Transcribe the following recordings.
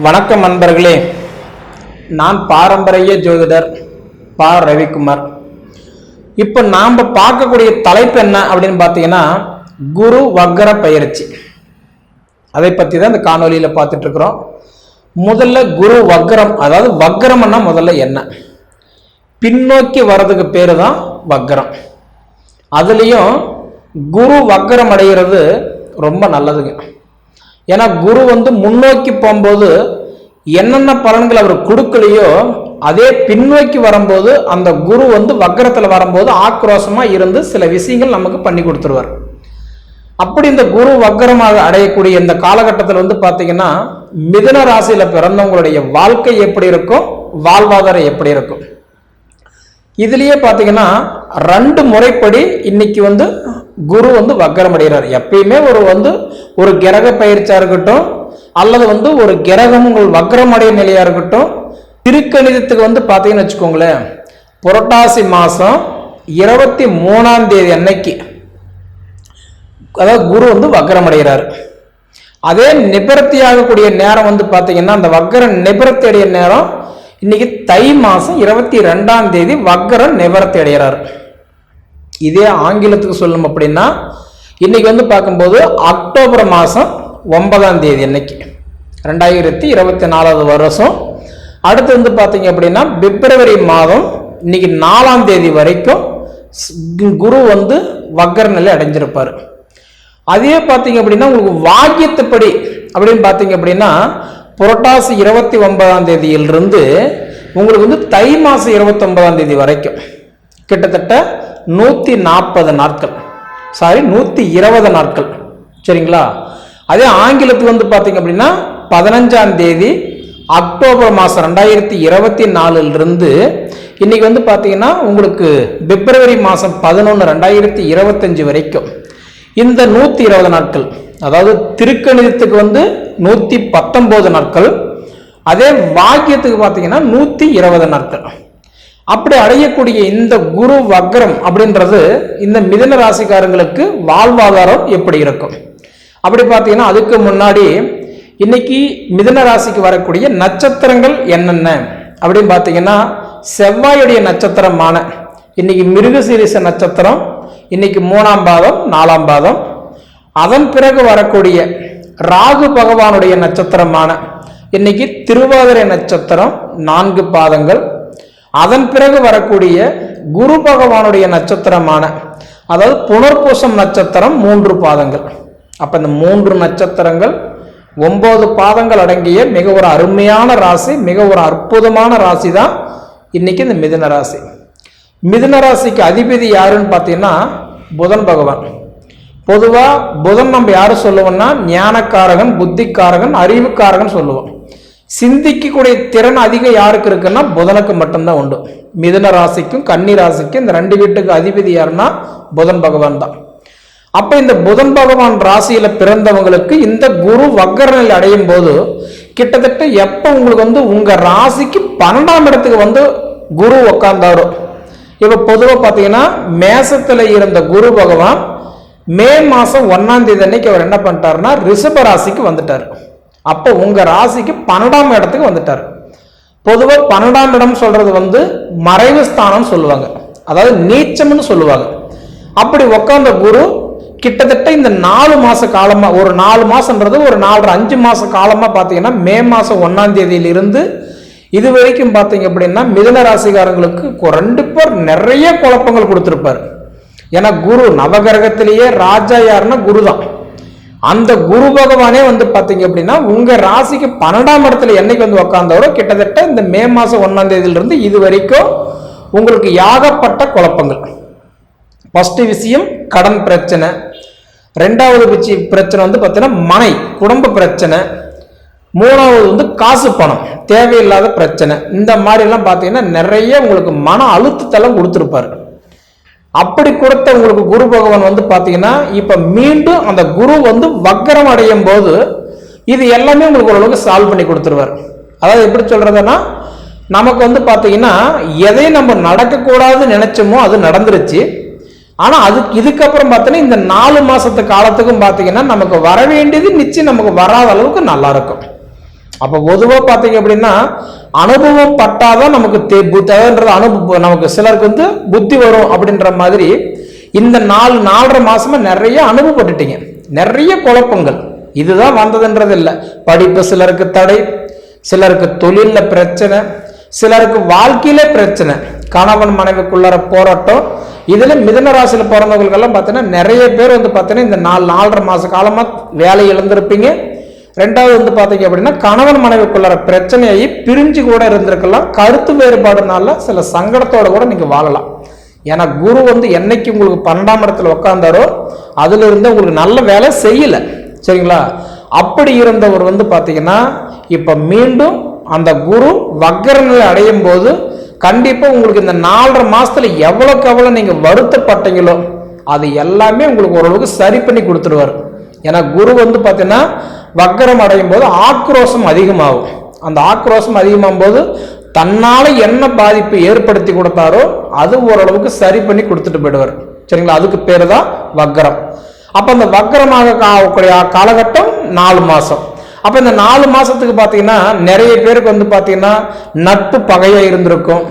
வணக்கம் நண்பர்களே, நான் பாரம்பரிய ஜோதிடர் பா ரவிக்குமார். இப்போ நாம் பார்க்கக்கூடிய தலைப்பு என்ன அப்படின்னு பார்த்தீங்கன்னா, குரு வக்கர பயிற்சி. அதை பற்றி தான் இந்த காணொலியில் பார்த்துட்டு இருக்கிறோம். முதல்ல குரு வக்கரம், அதாவது வக்கரம்னா முதல்ல என்ன, பின்னோக்கி வர்றதுக்கு பேரு தான் வக்கரம். அதுலேயும் குரு வக்கரம் அடைகிறது ரொம்ப நல்லதுங்க. ஏன்னா குரு முன்னோக்கி போகும்போது என்னென்ன பலன்கள் அவர் கொடுக்கலையோ அதே பின்னோக்கி வரும்போது அந்த குரு வக்கரத்தில் வரும்போது ஆக்ரோஷமா இருந்து சில விஷயங்கள் நமக்கு பண்ணி கொடுத்துருவார். அப்படி இந்த குரு வக்கரமாக அடையக்கூடிய இந்த காலகட்டத்தில் பார்த்தீங்கன்னா, மிதுன ராசியில பிறந்தவங்களுடைய வாழ்க்கை எப்படி இருக்கும், வாழ்வாதாரம் எப்படி இருக்கும், இதுலயே பார்த்தீங்கன்னா 2 முறைப்படி இன்னைக்கு குரு வக்கரம் அடைகிறார். எப்பயுமே ஒரு கிரக பயிற்சியா இருக்கட்டும் அல்லது ஒரு கிரகம் உங்கள் வக்கரம் அடைய நிலையா இருக்கட்டும், திருக்கணிதத்துக்கு பார்த்தீங்கன்னு வச்சுக்கோங்களேன், புரட்டாசி மாசம் 23ஆம் தேதி அன்னைக்கு அதாவது குரு வக்கரம் அடைகிறார். அதே நிபர்த்தி ஆகக்கூடிய நேரம் பார்த்தீங்கன்னா, அந்த வக்கர நிபர்த்தி அடைய நேரம் இன்னைக்கு தை மாசம் 22ஆம் தேதி வக்கர நிவர்த்தி அடைகிறார். இதே ஆங்கிலத்துக்கு சொல்லணும் அப்படின்னா, இன்னைக்கு பார்க்கும்போது அக்டோபர் மாசம் 9ஆம் தேதி அன்னைக்கு 2024 வருஷம். அடுத்து பார்த்தீங்க அப்படின்னா பிப்ரவரி மாதம் இன்னைக்கு 4ஆம் தேதி வரைக்கும் குரு வக்கர நிலை அடைஞ்சிருப்பார். அதே பார்த்தீங்க அப்படின்னா உங்களுக்கு வாக்கியத்துப்படி அப்படின்னு பார்த்தீங்க அப்படின்னா, புரட்டாசி 29ஆம் தேதியிலிருந்து உங்களுக்கு தை மாசம் 29ஆம் தேதி வரைக்கும் கிட்டத்தட்ட 140 நாட்கள், 120 நாட்கள், சரிங்களா. அதே ஆங்கிலத்துக்கு பார்த்தீங்க அப்படின்னா 15ஆம் தேதி அக்டோபர் மாசம் 2024 இன்னைக்கு பார்த்தீங்கன்னா உங்களுக்கு பிப்ரவரி மாசம் 11 2025 வரைக்கும் இந்த 120 நாட்கள், அதாவது திருக்கணிதத்துக்கு 119 நாட்கள், அதே வாக்கியத்துக்கு பார்த்தீங்கன்னா 120 நாட்கள். அப்படி அடையக்கூடிய இந்த குரு வக்கரம் அப்படின்றது இந்த மிதுன ராசிக்காரங்களுக்கு வாழ்வாதாரம் எப்படி இருக்கும் அப்படி பார்த்தீங்கன்னா, அதுக்கு முன்னாடி இன்னைக்கு மிதுன ராசிக்கு வரக்கூடிய நட்சத்திரங்கள் என்னென்ன அப்படின்னு பார்த்தீங்கன்னா, செவ்வாயுடைய நட்சத்திரமான இன்னைக்கு மிருகசீரிஷ நட்சத்திரம் இன்னைக்கு 3ஆம் பாதம் 4ஆம் பாதம். அதன் பிறகு வரக்கூடிய ராகு பகவானுடைய நட்சத்திரமான இன்னைக்கு திருவாதிரை நட்சத்திரம் 4 பாதங்கள். அதன் பிறகு வரக்கூடிய குரு பகவானுடைய நட்சத்திரமான அதாவது புனர்பூசம் நட்சத்திரம் 3 பாதங்கள். அப்ப இந்த 3 நட்சத்திரங்கள் 9 பாதங்கள் அடங்கிய மிக ஒரு அருமையான ராசி, மிக ஒரு அற்புதமான ராசி தான் இன்னைக்கு இந்த மிதுன ராசி. மிதுன ராசிக்கு அதிபதி யாருன்னு பார்த்தீங்கன்னா புதன் பகவான். பொதுவா புதன் நம்ம யாரு சொல்லுவோம்னா ஞானக்காரகன், புத்திக்காரகன், அறிவுக்காரகன் சொல்லுவோம். சிந்திக்கக்கூடிய திறன் அதிகம் யாருக்கு இருக்குன்னா புதனுக்கு மட்டும்தான் உண்டு. மிதுன ராசிக்கும் கன்னி ராசிக்கும் இந்த 2 வீட்டுக்கு அதிபதி யாருன்னா புதன் பகவான் தான். அப்ப இந்த புதன் பகவான் ராசியில பிறந்தவங்களுக்கு இந்த குரு வக்கர நிலை அடையும் போது கிட்டத்தட்ட எப்ப உங்களுக்கு உங்க ராசிக்கு 12ஆம் இடத்துக்கு குரு உட்கார்ந்தாரோ, இப்ப பொதுவா பாத்தீங்கன்னா மேசத்துல இருந்த குரு பகவான் மே மாசம் 1ஆம் தேதி அன்னைக்கு அவர் என்ன பண்ணிட்டாருன்னா ரிஷப ராசிக்கு வந்துட்டார். அப்போ உங்க ராசிக்கு 12ஆம் இடத்துக்கு வந்துட்டார். பொதுவா 12ஆம் இடம் சொல்றது மறைவு ஸ்தானம் சொல்லுவாங்க, அதாவது நீச்சம்னு சொல்லுவாங்க. அப்படி உட்கார்ந்த குரு கிட்டத்தட்ட இந்த 4 மாச காலமா, ஒரு 4 மாசம்ன்றது ஒரு 4.5 மாச காலமா பாத்தீங்கன்னா மே மாசம் 1ஆம் தேதியிலிருந்து இது வரைக்கும் பாத்தீங்க அப்படின்னா மிதுன ராசிக்காரங்களுக்கு 2 பேர் நிறைய குழப்பங்கள் கொடுத்திருப்பார். ஏன்னா குரு நவகிரகத்திலேயே ராஜா யாருன்னா குரு தான். அந்த குரு பகவானே பாத்தீங்க அப்படின்னா உங்க ராசிக்கு 12ஆம் இடத்துல என்னைக்கு உட்கார்ந்தவரோ கிட்டத்தட்ட இந்த மே மாசம் 1ஆம் தேதியிலிருந்து இது வரைக்கும் உங்களுக்கு யாகப்பட்ட குழப்பங்கள். ஃபர்ஸ்ட் விஷயம் கடன் பிரச்சனை, 2வது பிரச்சனை பார்த்தீங்கன்னா மனை குடும்ப பிரச்சனை, 3வது காசு பணம் தேவையில்லாத பிரச்சனை. இந்த மாதிரி எல்லாம் பார்த்தீங்கன்னா நிறைய உங்களுக்கு மன அழுத்தத்தெல்லாம் கொடுத்துருப்பாரு. அப்படி கொடுத்த உங்களுக்கு குரு பகவான் பார்த்தீங்கன்னா இப்ப மீண்டும் அந்த குரு வக்கரம் அடையும் போது இது எல்லாமே உங்களுக்கு ஓரளவுக்கு சால்வ் பண்ணி கொடுத்துருவார். அதாவது எப்படி சொல்றதுன்னா, நமக்கு பார்த்தீங்கன்னா எதை நம்ம நடக்கக்கூடாதுன்னு நினைச்சோமோ அது நடந்துருச்சு. ஆனா இதுக்கப்புறம் பார்த்தீங்கன்னா இந்த 4 மாசத்து காலத்துக்கும் பார்த்தீங்கன்னா நமக்கு வர வேண்டியது நிச்சயம் நமக்கு வராத அளவுக்கு நல்லா இருக்கும். அப்ப பொதுவா பாத்தீங்க அப்படின்னா அனுபவம் பட்டாதான் நமக்கு அனுபவம், நமக்கு சிலருக்கு வந்து புத்தி வரும் அப்படின்ற மாதிரி இந்த 4.5 மாசமா நிறைய அனுபவப்பட்டுட்டீங்க. நிறைய குழப்பங்கள் இதுதான் வந்ததுன்றது இல்லை. படிப்பு சிலருக்கு தடை, சிலருக்கு தொழில பிரச்சனை, சிலருக்கு வாழ்க்கையில பிரச்சனை, கணவன் மனைவிக்குள்ளார போராட்டம். இதுல மிதுன ராசியில பிறந்தவங்களுக்கெல்லாம் பார்த்தீங்கன்னா நிறைய பேர் வந்து பார்த்தீங்கன்னா இந்த 4.5 மாச காலமா வேலை இழந்திருப்பீங்க. ரெண்டாவது வந்து பார்த்தீங்க அப்படின்னா கணவன் மனைவிக்குள்ளார பிரச்சனையாகி பிரிஞ்சு கூட இருந்திருக்கலாம். கருத்து வேறுபாடுனால சில சங்கடத்தோட கூட நீங்க வாழலாம். ஏன்னா குரு வந்து என்னைக்கு உங்களுக்கு 12ஆம் இடத்துல உட்கார்ந்தாரோ அதுல இருந்து உங்களுக்கு நல்ல வேலை செய்யல, சரிங்களா? அப்படி இருந்தவர் வந்து பாத்தீங்கன்னா இப்ப மீண்டும் அந்த குரு வக்ர நிலை அடையும் போது கண்டிப்பா உங்களுக்கு இந்த 4.5 மாசத்துல எவ்வளவுக்கு எவ்வளவு நீங்க வருத்தப்பட்டீங்களோ அது எல்லாமே உங்களுக்கு ஓரளவுக்கு சரி பண்ணி கொடுத்துருவாரு. ஏன்னா குரு வந்து பாத்தீங்கன்னா வக்ரம் அடையும் போது ஆக்ரோஷம் அதிகமாகும். அந்த ஆக்ரோஷம் அதிகமாகும் போது தன்னால என்ன பாதிப்பு ஏற்படுத்தி கொடுத்தாரோ அது ஓரளவுக்கு சரி பண்ணி கொடுத்துட்டு போயிடுவார், சரிங்களா? அதுக்கு பேரு தான் வக்ரம். அப்ப அந்த வக்ரமாக காலகட்டம் 4 மாசம். அப்ப இந்த 4 மாசத்துக்கு பாத்தீங்கன்னா நிறைய பேருக்கு வந்து பாத்தீங்கன்னா நட்பு பகையா இருந்திருக்கும்.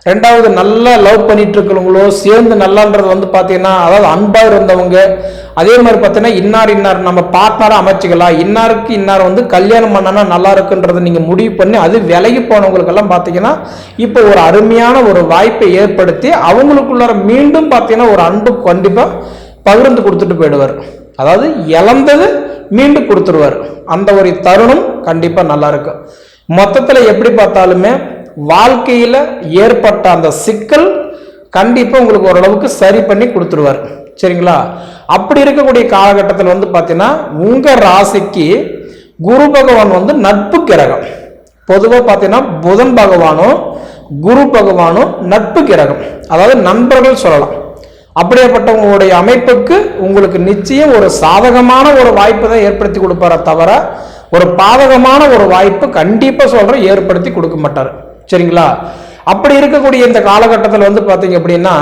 ரெண்டாவது நல்லா லவ் பண்ணிட்டு இருக்கிறவங்களோ சேர்ந்து நல்லான்றது வந்து பாத்தீங்கன்னா அதாவது அன்பா இருந்தவங்க, அதே மாதிரி பார்த்தீங்கன்னா இன்னார் நம்ம பார்ட்னரா அமைச்சுக்கலாம், இன்னாருக்கு இன்னார் வந்து கல்யாணம் பண்ணனா நல்லா இருக்குன்றதை நீங்க முடிவு பண்ணி அது விலகி போனவங்களுக்கெல்லாம் பார்த்தீங்கன்னா இப்போ ஒரு அருமையான ஒரு வாய்ப்பை ஏற்படுத்தி அவங்களுக்குள்ளார மீண்டும் பார்த்தீங்கன்னா ஒரு அன்பு கண்டிப்பா பகிர்ந்து கொடுத்துட்டு போயிடுவார். அதாவது இழந்தது மீண்டும் கொடுத்துருவார். அந்த ஒரு தருணம் கண்டிப்பா நல்லா இருக்கும். மொத்தத்துல எப்படி பார்த்தாலுமே வாழ்க்கையில ஏற்பட்ட அந்த சிக்கல் கண்டிப்பா உங்களுக்கு ஓரளவுக்கு சரி பண்ணி கொடுத்துருவார், சரிங்களா? அப்படி இருக்கக்கூடிய காலகட்டத்தில் வந்து பார்த்தீங்கன்னா உங்க ராசிக்கு குரு பகவான் வந்து நட்பு கிரகம். பொதுவாக பார்த்தீங்கன்னா புதன் பகவானும் குரு பகவானும் நட்பு கிரகம், அதாவது நண்பர்கள் சொல்லலாம். அப்படியேப்பட்டவங்களுடைய அமைப்புக்கு உங்களுக்கு நிச்சயம் ஒரு சாதகமான ஒரு வாய்ப்பை தான் ஏற்படுத்தி கொடுப்பார தவிர ஒரு பாதகமான ஒரு வாய்ப்பு கண்டிப்பா சொல்றேன் ஏற்படுத்தி கொடுக்க மாட்டார், சரிங்களா? அப்படி இருக்கக்கூடிய இந்த காலகட்டத்தில் வந்து பாத்தீங்க அப்படின்னா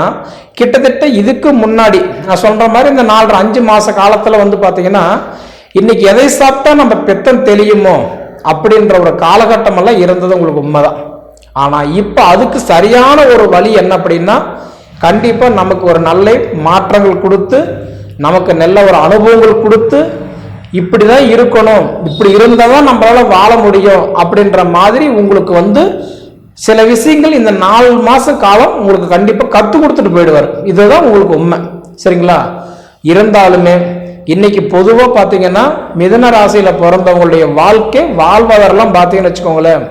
கிட்டத்தட்ட இதுக்கு முன்னாடி நான் சொல்ற மாதிரி இந்த 4.5 மாச காலத்துல வந்து பாத்தீங்கன்னா இன்னைக்கு எதை சாப்பிட்டா நம்ம பெத்தம் தெளியுமோ அப்படின்ற ஒரு காலகட்டம் எல்லாம் இருந்தது உங்களுக்கு உண்மைதான். ஆனா இப்ப அதுக்கு சரியான ஒரு வழி என்ன அப்படின்னா கண்டிப்பா நமக்கு ஒரு நல்ல மாற்றங்கள் கொடுத்து நமக்கு நல்ல ஒரு அனுபவங்கள் கொடுத்து இப்படிதான் இருக்கணும், இப்படி இருந்தாதான் நம்மளால வாழ முடியும் அப்படின்ற மாதிரி உங்களுக்கு வந்து சில விஷயங்கள் இந்த 4 மாச காலம் உங்களுக்கு கண்டிப்பா கத்து கொடுத்துட்டு போயிடுவார். இதுதான் உங்களுக்கு உண்மை, சரிங்களா? இருந்தாலுமே இன்னைக்கு பொதுவா பாத்தீங்கன்னா மிதுன ராசியில பிறந்தவங்களுடைய வாழ்க்கை வாழ்வதெல்லாம் பாத்தீங்கன்னு வச்சுக்கோங்களேன்,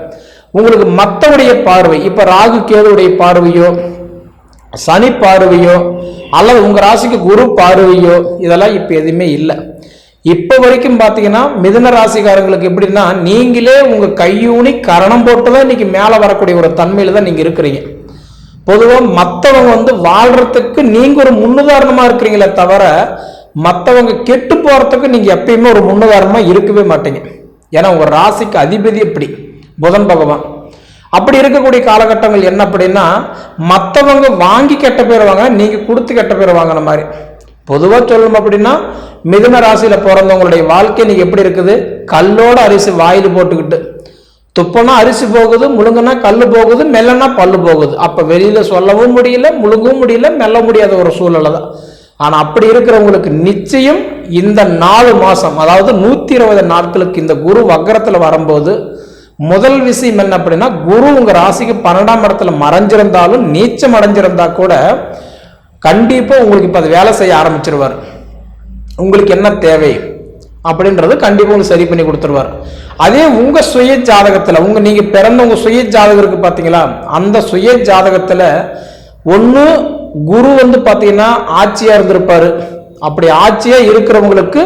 உங்களுக்கு மத்தவுடைய பார்வை, இப்ப ராகு கேதுடைய பார்வையோ சனி பார்வையோ அல்லது உங்க ராசிக்கு குரு பார்வையோ இதெல்லாம் இப்ப எதுவுமே இல்லை. இப்ப வரைக்கும் பாத்தீங்கன்னா மிதுன ராசிக்காரங்களுக்கு எப்படின்னா நீங்களே உங்க கையூனி கரணம் போட்டுதான் இன்னைக்கு மேல வரக்கூடிய ஒரு தன்மையில தான் நீங்க இருக்கிறீங்க. பொதுவா மத்தவங்க வந்து வாழ்றதுக்கு நீங்க ஒரு முன்னுதாரணமா இருக்கிறீங்களே தவிர மத்தவங்க கெட்டு போறதுக்கு நீங்க எப்பயுமே ஒரு முன்னுதாரணமா இருக்கவே மாட்டீங்க. ஏன்னா உங்க ராசிக்கு அதிபதி எப்படி புதன் பகவான். அப்படி இருக்கக்கூடிய காலகட்டங்கள் என்ன அப்படின்னா மற்றவங்க வாங்கி கெட்ட பேர் வாங்க, நீங்க கொடுத்து கெட்ட பேர் வாங்கின மாதிரி. பொதுவா சொல்லணும் அப்படின்னா மிதுன ராசியில பிறந்தவங்களுடைய வாழ்க்கை நீங்க எப்படி இருக்குது, கல்லோட அரிசி வாயில் போட்டுக்கிட்டு துப்பனா அரிசி போகுது, முழுங்குனா கல்லு போகுது, மெல்லனா பல்லு போகுது. அப்ப வெளியில சொல்லவும் முடியல, முழுங்கவும் முடியல, மெல்ல முடியாத ஒரு சூழ்நிலை தான். ஆனா அப்படி இருக்கிறவங்களுக்கு நிச்சயம் இந்த 4 மாசம் அதாவது 120 நாட்களுக்கு இந்த குரு வக்ரத்துல வரும்போது முதல் விஷயம் என்ன அப்படின்னா குரு உங்க ராசிக்கு 12ஆம் இடத்துல மறைஞ்சிருந்தாலும் நீச்சம் அடைஞ்சிருந்தா கூட கண்டிப்பா உங்களுக்கு இப்ப அது வேலை செய்ய ஆரம்பிச்சிருவார். உங்களுக்கு என்ன தேவை அப்படின்றது கண்டிப்பா உங்களுக்கு சரி பண்ணி கொடுத்துருவார். அதே உங்க சுய ஜாதகத்துல நீங்க பிறந்த உங்க சுய ஜாதகம் இருக்கு பாத்தீங்களா, அந்த சுய ஜாதகத்துல ஒண்ணு குரு வந்து பாத்தீங்கன்னா ஆட்சியா இருந்திருப்பாரு. அப்படி ஆட்சியா இருக்கிறவங்களுக்கு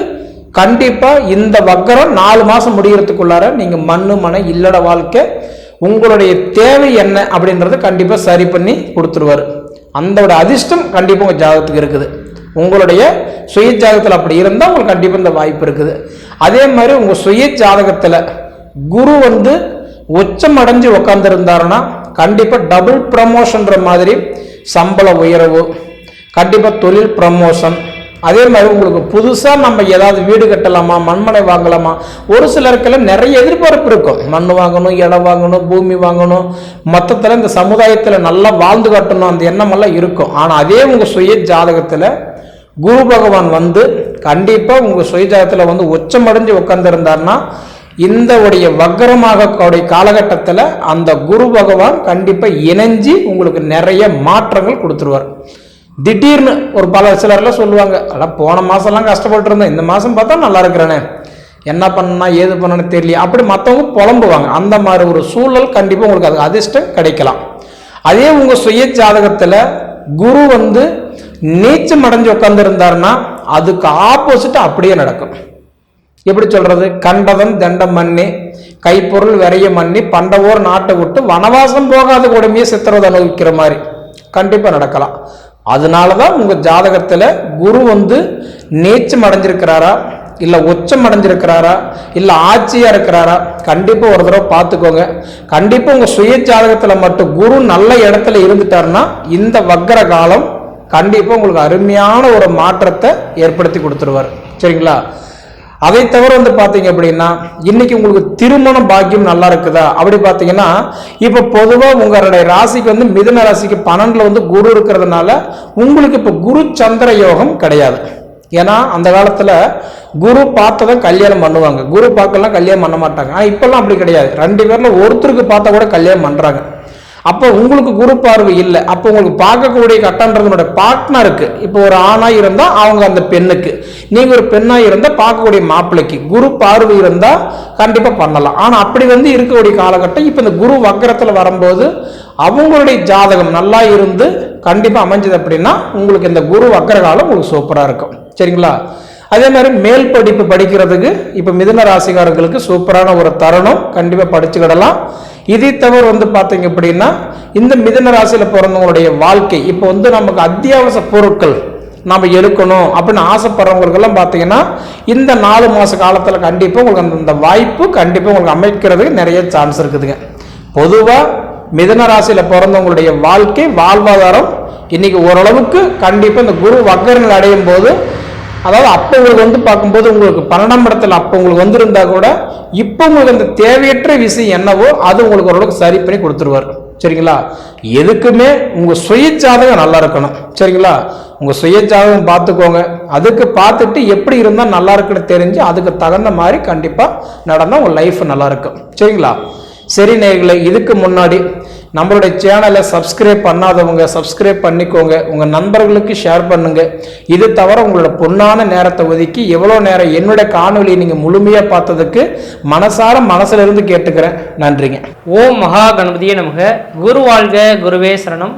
கண்டிப்பா இந்த வக்ரம் 4 மாசம் முடிகிறதுக்குள்ளார நீங்க மண்ணு மனை இல்லட வாழ்க்கை உங்களுடைய தேவை என்ன அப்படின்றத கண்டிப்பா சரி பண்ணி கொடுத்துருவாரு. அந்த அதிர்ஷ்டம் கண்டிப்பா உங்க ஜாதகத்துக்கு இருக்குது. உங்களுடைய சுய ஜாதகத்துல அப்படி இருந்தா உங்களுக்கு கண்டிப்பா இந்த வாய்ப்பு இருக்குது. அதே மாதிரி உங்க சுய ஜாதகத்துல குரு வந்து உச்சம் அடைஞ்சு உட்கார்ந்து இருந்தாருன்னா கண்டிப்பா டபுள் ப்ரமோஷன்ற மாதிரி சம்பள உயர்வு, கண்டிப்பா தொழில் ப்ரமோஷன், அதே மாதிரி உங்களுக்கு புதுசாக நம்ம ஏதாவது வீடு கட்டலாமா, மண்மனை வாங்கலாமா, ஒரு சிலருக்கெல்லாம் நிறைய எதிர்பார்ப்பு இருக்கும். மண் வாங்கணும், இடம் வாங்கணும், பூமி வாங்கணும், மொத்தத்தில் இந்த சமுதாயத்தில் நல்லா வாழ்ந்து காட்டணும், அந்த எண்ணமெல்லாம் இருக்கும். ஆனால் அதே உங்கள் சுய ஜாதகத்தில் குரு பகவான் வந்து கண்டிப்பாக உங்கள் சுய ஜாதகத்தில் வந்து உச்சமடைஞ்சு உட்காந்துருந்தாருன்னா இந்த உடைய வக்கரமாக காலகட்டத்தில் அந்த குரு பகவான் கண்டிப்பாக இணைஞ்சி உங்களுக்கு நிறைய மாற்றங்கள் கொடுத்துருவார். திடீர்னு ஒரு பல சிலர்லாம் சொல்லுவாங்க, அதான் போன மாதம்லாம் கஷ்டப்பட்டு இருந்தேன், இந்த மாதம் பார்த்தா நல்லா இருக்கிறேனே, என்ன பண்ணா ஏது பண்ணனு தெரியல, அப்படி மற்றவங்க புலம்புவாங்க. அந்த மாதிரி ஒரு சூழல் கண்டிப்பாக உங்களுக்கு அது அதிர்ஷ்டம் கிடைக்கலாம். அதே உங்கள் சுய ஜாதகத்தில் குரு வந்து நீச்சம் அடைஞ்சு உட்காந்துருந்தாருன்னா அதுக்கு ஆப்போசிட் அப்படியே நடக்கும். எப்படி சொல்றது, கண்டதன் தண்டம் மண்ணி கைப்பொருள் விரைய மண்ணி பண்டவோர் நாட்டை விட்டு வனவாசம் போகாத கொடுமையை சித்திரவதை அனுபவிக்கிற மாதிரி கண்டிப்பாக நடக்கலாம். அதனாலதான் உங்க ஜாதகத்துல குரு வந்து நீச்சம் அடைஞ்சிருக்கிறாரா, இல்ல உச்சம் அடைஞ்சிருக்கிறாரா, இல்ல ஆட்சியா இருக்கிறாரா, கண்டிப்பா ஒரு தடவை பார்த்துக்கோங்க. கண்டிப்பா உங்க சுய ஜாதகத்துல மட்டும் குரு நல்ல இடத்துல இருந்துட்டாருன்னா இந்த வக்கர காலம் கண்டிப்பா உங்களுக்கு அருமையான ஒரு மாற்றத்தை ஏற்படுத்தி கொடுத்துருவார். சரிங்களா? அதை தவிர வந்து பார்த்தீங்க அப்படின்னா இன்னைக்கு உங்களுக்கு திருமண பாக்கியம் நல்லா இருக்குதா அப்படி பார்த்தீங்கன்னா இப்போ பொதுவாக உங்களுடைய ராசிக்கு வந்து மிதுன ராசிக்கு 12ல் வந்து குரு இருக்கிறதுனால உங்களுக்கு இப்போ குரு சந்திர யோகம் கிடையாது. ஏன்னா அந்த காலத்தில் குரு பார்த்ததான் கல்யாணம் பண்ணுவாங்க, குரு பார்க்கலாம் கல்யாணம் பண்ண மாட்டாங்க. ஆனால் இப்பெல்லாம் அப்படி கிடையாது, 2 பேர்ல ஒருத்தருக்கு பார்த்தா கூட கல்யாணம் பண்ணுறாங்க. அப்போ உங்களுக்கு குரு பார்வை இல்லை, அப்போ உங்களுக்கு பார்க்கக்கூடிய கட்டன்றதுனுடைய பார்ட்னருக்கு, இப்போ ஒரு ஆணாக இருந்தால் அவங்க அந்த பெண்ணுக்கு, நீங்கள் ஒரு பெண்ணாக இருந்தால் பார்க்கக்கூடிய மாப்பிள்ளைக்கு குரு பார்வை இருந்தால் கண்டிப்பாக பண்ணலாம். ஆனால் அப்படி வந்து இருக்கக்கூடிய காலகட்டம் இப்போ இந்த குரு வக்கரத்தில் வரும்போது அவங்களுடைய ஜாதகம் நல்லா இருந்து கண்டிப்பாக அமைஞ்சது அப்படின்னா உங்களுக்கு இந்த குரு வக்கர காலம் உங்களுக்கு சூப்பராக இருக்கும். சரிங்களா? அதே மாதிரி மேல் படிப்பு படிக்கிறதுக்கு இப்போ மிதுன ராசிக்காரர்களுக்கு சூப்பரான ஒரு தருணம், கண்டிப்பாக படிச்சுக்கிடலாம். இதை தவிர வந்து பார்த்தீங்க அப்படின்னா இந்த மிதுன ராசியில் பிறந்தவங்களுடைய வாழ்க்கை இப்போ வந்து நமக்கு அத்தியாவசிய பொருட்கள் நம்ம எடுக்கணும் அப்படின்னு ஆசைப்படுறவங்களுக்கெல்லாம் பார்த்தீங்கன்னா இந்த 4 மாத காலத்தில் கண்டிப்பாக உங்களுக்கு அந்த வாய்ப்பு கண்டிப்பாக உங்களுக்கு அமைக்கிறதுக்கு நிறைய சான்ஸ் இருக்குதுங்க. பொதுவாக மிதுன ராசியில் பிறந்தவங்களுடைய வாழ்க்கை வாழ்வாதாரம் இன்னைக்கு ஓரளவுக்கு கண்டிப்பாக இந்த குரு வக்கரங்கள் அடையும் போது, அதாவது அப்போ உங்களுக்கு வந்து பார்க்கும்போது உங்களுக்கு 12ஆம் இடத்துல அப்போ உங்களுக்கு வந்திருந்தா கூட இப்போ உங்களுக்கு அந்த தேவையற்ற விஷயம் என்னவோ அது உங்களுக்கு ஓரளவுக்கு சரி பண்ணி கொடுத்துருவார். சரிங்களா? எதுக்குமே உங்க சுய ஜாதகம் நல்லா இருக்கணும். சரிங்களா? உங்க சுய ஜாதகம் பார்த்துக்கோங்க, அதுக்கு பார்த்துட்டு எப்படி இருந்தால் நல்லா இருக்குன்னு தெரிஞ்சு அதுக்கு தகுந்த மாதிரி கண்டிப்பா நடந்தால் உங்க லைஃப் நல்லா இருக்கும். சரிங்களா? சரி நேயர்களே, இதுக்கு முன்னாடி நம்மளுடைய சேனலை சப்ஸ்கிரைப் பண்ணாதவங்க சப்ஸ்கிரைப் பண்ணிக்கோங்க, உங்கள் நண்பர்களுக்கு ஷேர் பண்ணுங்க. இது தவிர உங்களோட பொன்னான நேரத்தை ஒதுக்கி எவ்வளோ நேரம் என்னுடைய காணொலியை நீங்கள் முழுமையாக பார்த்ததுக்கு மனசுல இருந்து கேட்டுக்கிறேன். நன்றிங்க. ஓம் மகா கணபதியே நமக. குரு வாழ்க, குருவே சரணம்.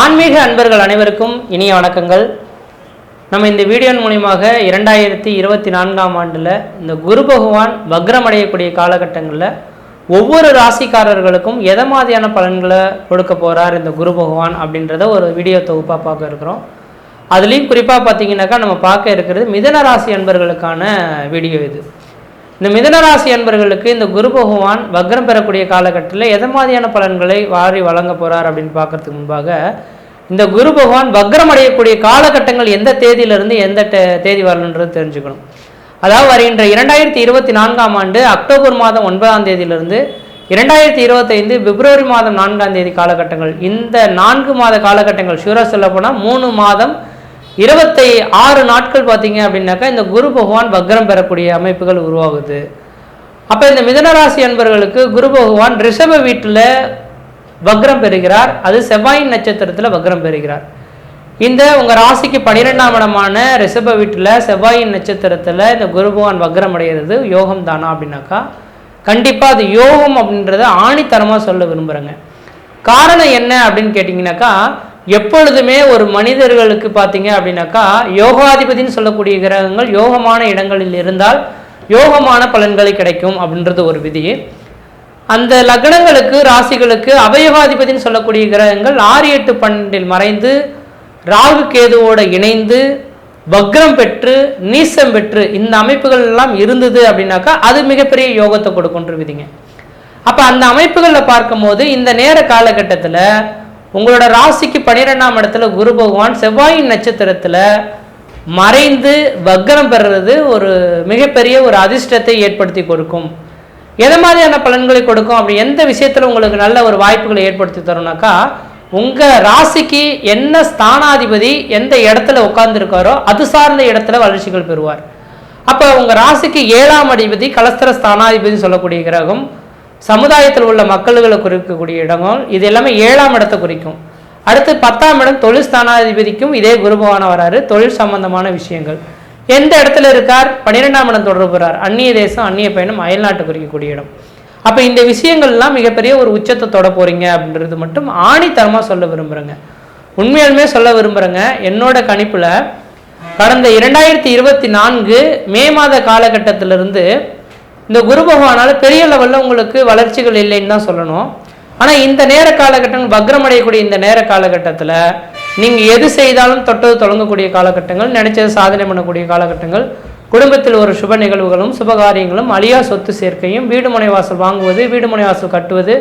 ஆன்மீக அன்பர்கள் அனைவருக்கும் இனிய வணக்கங்கள். நம்ம இந்த வீடியோன் மூலியமாக 2024ஆம் ஆண்டில் இந்த குரு பகவான் வக்ரமடையக்கூடிய காலகட்டங்களில் ஒவ்வொரு ராசிக்காரர்களுக்கும் எதை மாதிரியான பலன்களை கொடுக்க போகிறார் இந்த குரு பகவான் அப்படின்றத ஒரு வீடியோ தொகுப்பாக பார்க்க இருக்கிறோம். அதுலேயும் குறிப்பாக பார்த்தீங்கன்னாக்கா நம்ம பார்க்க இருக்கிறது மிதுன ராசி அன்பர்களுக்கான வீடியோ இது. இந்த மிதுன ராசி அன்பர்களுக்கு இந்த குரு பகவான் வக்ரம் பெறக்கூடிய காலகட்டத்தில் எதை மாதிரியான பலன்களை வாரி வழங்க போகிறார் அப்படின்னு பார்க்கறதுக்கு முன்பாக இந்த குரு பகவான் வக்ரம் அடையக்கூடிய காலகட்டங்கள் எந்த தேதியிலிருந்து எந்த தேதி வரணுன்றது தெரிஞ்சுக்கணும். அதாவது வருகின்ற 2024ஆம் ஆண்டு அக்டோபர் மாதம் 9ஆம் தேதியிலிருந்து 2025 பிப்ரவரி மாதம் 4ஆம் தேதி காலகட்டங்கள், இந்த 4 மாத காலகட்டங்கள் ஷூராக சொல்ல போனால் 3 மாதம் 26 நாட்கள் பார்த்தீங்க அப்படின்னாக்கா இந்த குரு பகவான் வக்ரம் பெறக்கூடிய அமைப்புகள் உருவாகுது. அப்போ இந்த மிதுனராசி அன்பர்களுக்கு குரு பகவான் ரிஷப வீட்டில் வக்ரம் பெறுகிறார், அது செவ்வாயின் நட்சத்திரத்தில் வக்ரம் பெறுகிறார். இந்த உங்கள் ராசிக்கு 12ஆம் இடமான ரிஷப வீட்டில் செவ்வாயின் நட்சத்திரத்தில் இந்த குரு பகவான் வக்ரம் அடைகிறது யோகம் தானா அப்படின்னாக்கா கண்டிப்பாக அது யோகம் அப்படின்றத ஆணித்தரமாக சொல்ல விரும்புகிறேங்க. காரணம் என்ன அப்படின்னு கேட்டிங்கனாக்கா, எப்பொழுதுமே ஒரு மனிதர்களுக்கு பார்த்தீங்க அப்படின்னாக்கா யோகாதிபதினு சொல்லக்கூடிய கிரகங்கள் யோகமான இடங்களில் இருந்தால் யோகமான பலன்களை கிடைக்கும் அப்படின்றது ஒரு விதி. அந்த லக்னங்களுக்கு ராசிகளுக்கு அவயோகாதிபதினு சொல்லக்கூடிய கிரகங்கள் 6, 8, 12 மறைந்து ராகு கேதுவோடு இணைந்து வக்ரம் பெற்று நீசம் பெற்று இந்த அமைப்புகள் எல்லாம் இருந்தது அப்படின்னாக்கா அது மிகப்பெரிய யோகத்தை கொடுக்குன்ற விதிங்க. அப்போ அந்த அமைப்புகளில் பார்க்கும்போது இந்த நேர காலகட்டத்தில் உங்களோட ராசிக்கு 12ஆம் இடத்துல குரு பகவான் செவ்வாயின் நட்சத்திரத்தில் மறைந்து வக்ரம் பெறுறது ஒரு மிகப்பெரிய ஒரு அதிர்ஷ்டத்தை ஏற்படுத்தி கொடுக்கும். எதை மாதிரியான பலன்களை கொடுக்கும்? அப்படி எந்த விஷயத்தில் உங்களுக்கு நல்ல ஒரு வாய்ப்புகளை ஏற்படுத்தி தரும்னாக்கா, உங்கள் ராசிக்கு என்ன ஸ்தானாதிபதி எந்த இடத்துல உட்கார்ந்துருக்காரோ அது சார்ந்த இடத்துல வளர்ச்சிகள் பெறுவார். அப்போ உங்கள் ராசிக்கு 7ஆம் அதிபதி கலஸ்தர ஸ்தானாதிபதி சொல்லக்கூடிய கிரகம், சமுதாயத்தில் உள்ள மக்கள்களை குறிக்கக்கூடிய இடங்கள், இது எல்லாமே 7ஆம் இடத்தை குறிக்கும். அடுத்து 10ஆம் இடம் தொழில் ஸ்தானாதிபதிக்கும் இதே குரு பகவான் வராரு. தொழில் சம்பந்தமான விஷயங்கள் எந்த இடத்துல இருக்கார்? 12ஆம் இடம் தொடர்புறார். அந்நிய தேசம், அந்நிய பயணம், அயல்நாட்டு குறிக்கக்கூடிய இடம். அப்போ இந்த விஷயங்கள்லாம் மிகப்பெரிய ஒரு உச்சத்தை தொட போறீங்க அப்படின்றது மட்டும் ஆணித்தரமாக சொல்ல விரும்புகிறேங்க. உண்மையாலுமே சொல்ல விரும்புகிறேங்க. என்னோட கணிப்பில் கடந்த 2024 மே மாத காலகட்டத்திலிருந்து இந்த குரு பகவானால் பெரிய லெவலில் உங்களுக்கு வளர்ச்சிகள் இல்லைன்னு தான் சொல்லணும். ஆனால் இந்த நேர காலகட்டங்கள் வக்ரமடையக்கூடிய இந்த நேர காலகட்டத்தில் நீங்கள் எது செய்தாலும் தொட்டது தொடங்கக்கூடிய காலகட்டங்கள், நினைச்சது சாதனை பண்ணக்கூடிய காலகட்டங்கள், குடும்பத்தில் ஒரு சுப நிகழ்வுகளும் சுபகாரியங்களும், அழியா சொத்து சேர்க்கையும், வீடு மனை வாசல் வாங்குவது, வீடு மனை வாசல் கட்டுவது,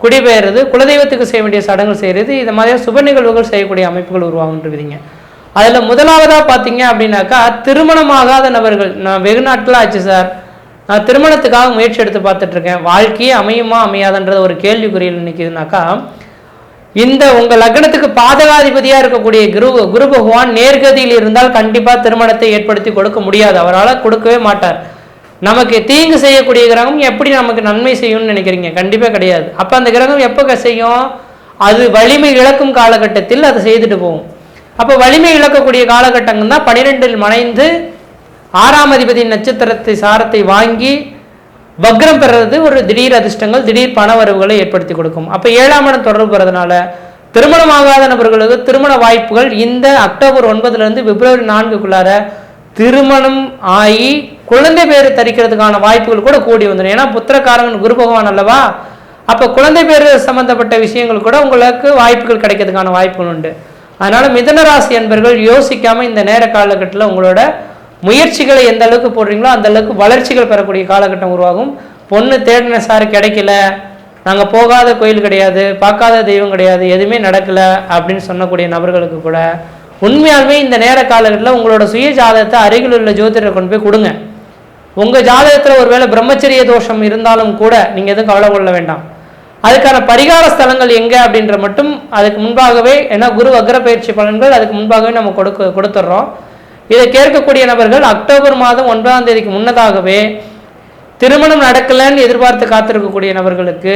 குடிபெயர்றது, குலதெய்வத்துக்கு செய்ய வேண்டிய சடங்கு செய்கிறது, இது மாதிரியாக சுப நிகழ்வுகள் செய்யக்கூடிய அமைப்புகள் உருவாகுன்றீங்க. அதில் முதலாவதாக பார்த்தீங்க அப்படின்னாக்கா, திருமணமாகாத நபர்கள். நான் வெகு நாட்களாக ஆச்சு சார், நான் திருமணத்துக்காக முயற்சி எடுத்து பார்த்துட்ருக்கேன், வாழ்க்கையே அமையுமா அமையாதுன்றது ஒரு கேள்விக்குறியில் நிற்கிதுனாக்கா, இந்த உங்கள் லக்னத்துக்கு பாதகாதிபதியாக இருக்கக்கூடிய குரு பகவான் நேர்கதியில் இருந்தால் கண்டிப்பாக திருமணத்தை ஏற்படுத்தி கொடுக்க முடியாது. அவரால் கொடுக்கவே மாட்டார். நமக்கு தீங்கு செய்யக்கூடிய கிரகம் எப்படி நமக்கு நன்மை செய்யும்னு நினைக்கிறீங்க? கண்டிப்பாக கிடையாது. அப்போ அந்த கிரகம் எப்போ செய்யும்? அது வலிமை இழக்கும் காலகட்டத்தில் அதை செய்துட்டு போகும். அப்போ வலிமை இழக்கக்கூடிய காலகட்டங்கள் தான் 12இல் மறைந்து 6ஆம் அதிபதி நட்சத்திரத்தை சாரத்தை வாங்கி வக்ரம் பெறுறது ஒரு திடீர் அதிர்ஷ்டங்கள், திடீர் பண வரவுகளை ஏற்படுத்தி கொடுக்கும். அப்போ 7ஆம் இடம் தொடர்பு பெறதுனால திருமணமாகாத நபர்களுக்கு திருமண வாய்ப்புகள் இந்த அக்டோபர் 9லேருந்து பிப்ரவரி 4க்குள்ளார திருமணம் ஆகி குழந்தை பேர் தரிக்கிறதுக்கான வாய்ப்புகள் கூட கூடி வந்துடும். ஏன்னா புத்திரக்காரங்கன் குரு பகவான் அல்லவா. அப்போ குழந்தை பேர் சம்பந்தப்பட்ட விஷயங்கள் கூட உங்களுக்கு வாய்ப்புகள் கிடைக்கிறதுக்கான வாய்ப்புகள் உண்டு. அதனால மிதுனராசி என்பர்கள் யோசிக்காம இந்த நேர காலகட்டத்தில் உங்களோட முயற்சிகளை எந்த அளவுக்கு போடுறீங்களோ அந்த அளவுக்கு வளர்ச்சிகள் பெறக்கூடிய காலகட்டம் உருவாகும். பொண்ணு தேடின சார் கிடைக்கல, நாங்கள் போகாத கோயில் கிடையாது, பார்க்காத தெய்வம் கிடையாது, எதுவுமே நடக்கலை அப்படின்னு சொல்லக்கூடிய நபர்களுக்கு கூட உண்மையாலுமே இந்த நேர காலகட்டத்தில் உங்களோட சுய ஜாதகத்தை அருகில் உள்ள ஜோதிடரை கொண்டு போய் கொடுங்க. உங்கள் ஜாதகத்தில் ஒருவேளை பிரம்மச்சரிய தோஷம் இருந்தாலும் கூட நீங்கள் எதுவும் கவலை கொள்ள வேண்டாம். அதுக்கான பரிகார ஸ்தலங்கள் எங்கே அப்படின்ற மட்டும் அதுக்கு முன்பாகவே, ஏன்னா குரு வக்ர பயிற்சி பலன்கள் அதுக்கு முன்பாகவே நம்ம கொடுத்துட்றோம். இதை கேட்கக்கூடிய நபர்கள் அக்டோபர் மாதம் 9ஆம் தேதிக்கு முன்னதாகவே திருமணம் நடக்கலன்னு எதிர்பார்த்து காத்திருக்கக்கூடிய நபர்களுக்கு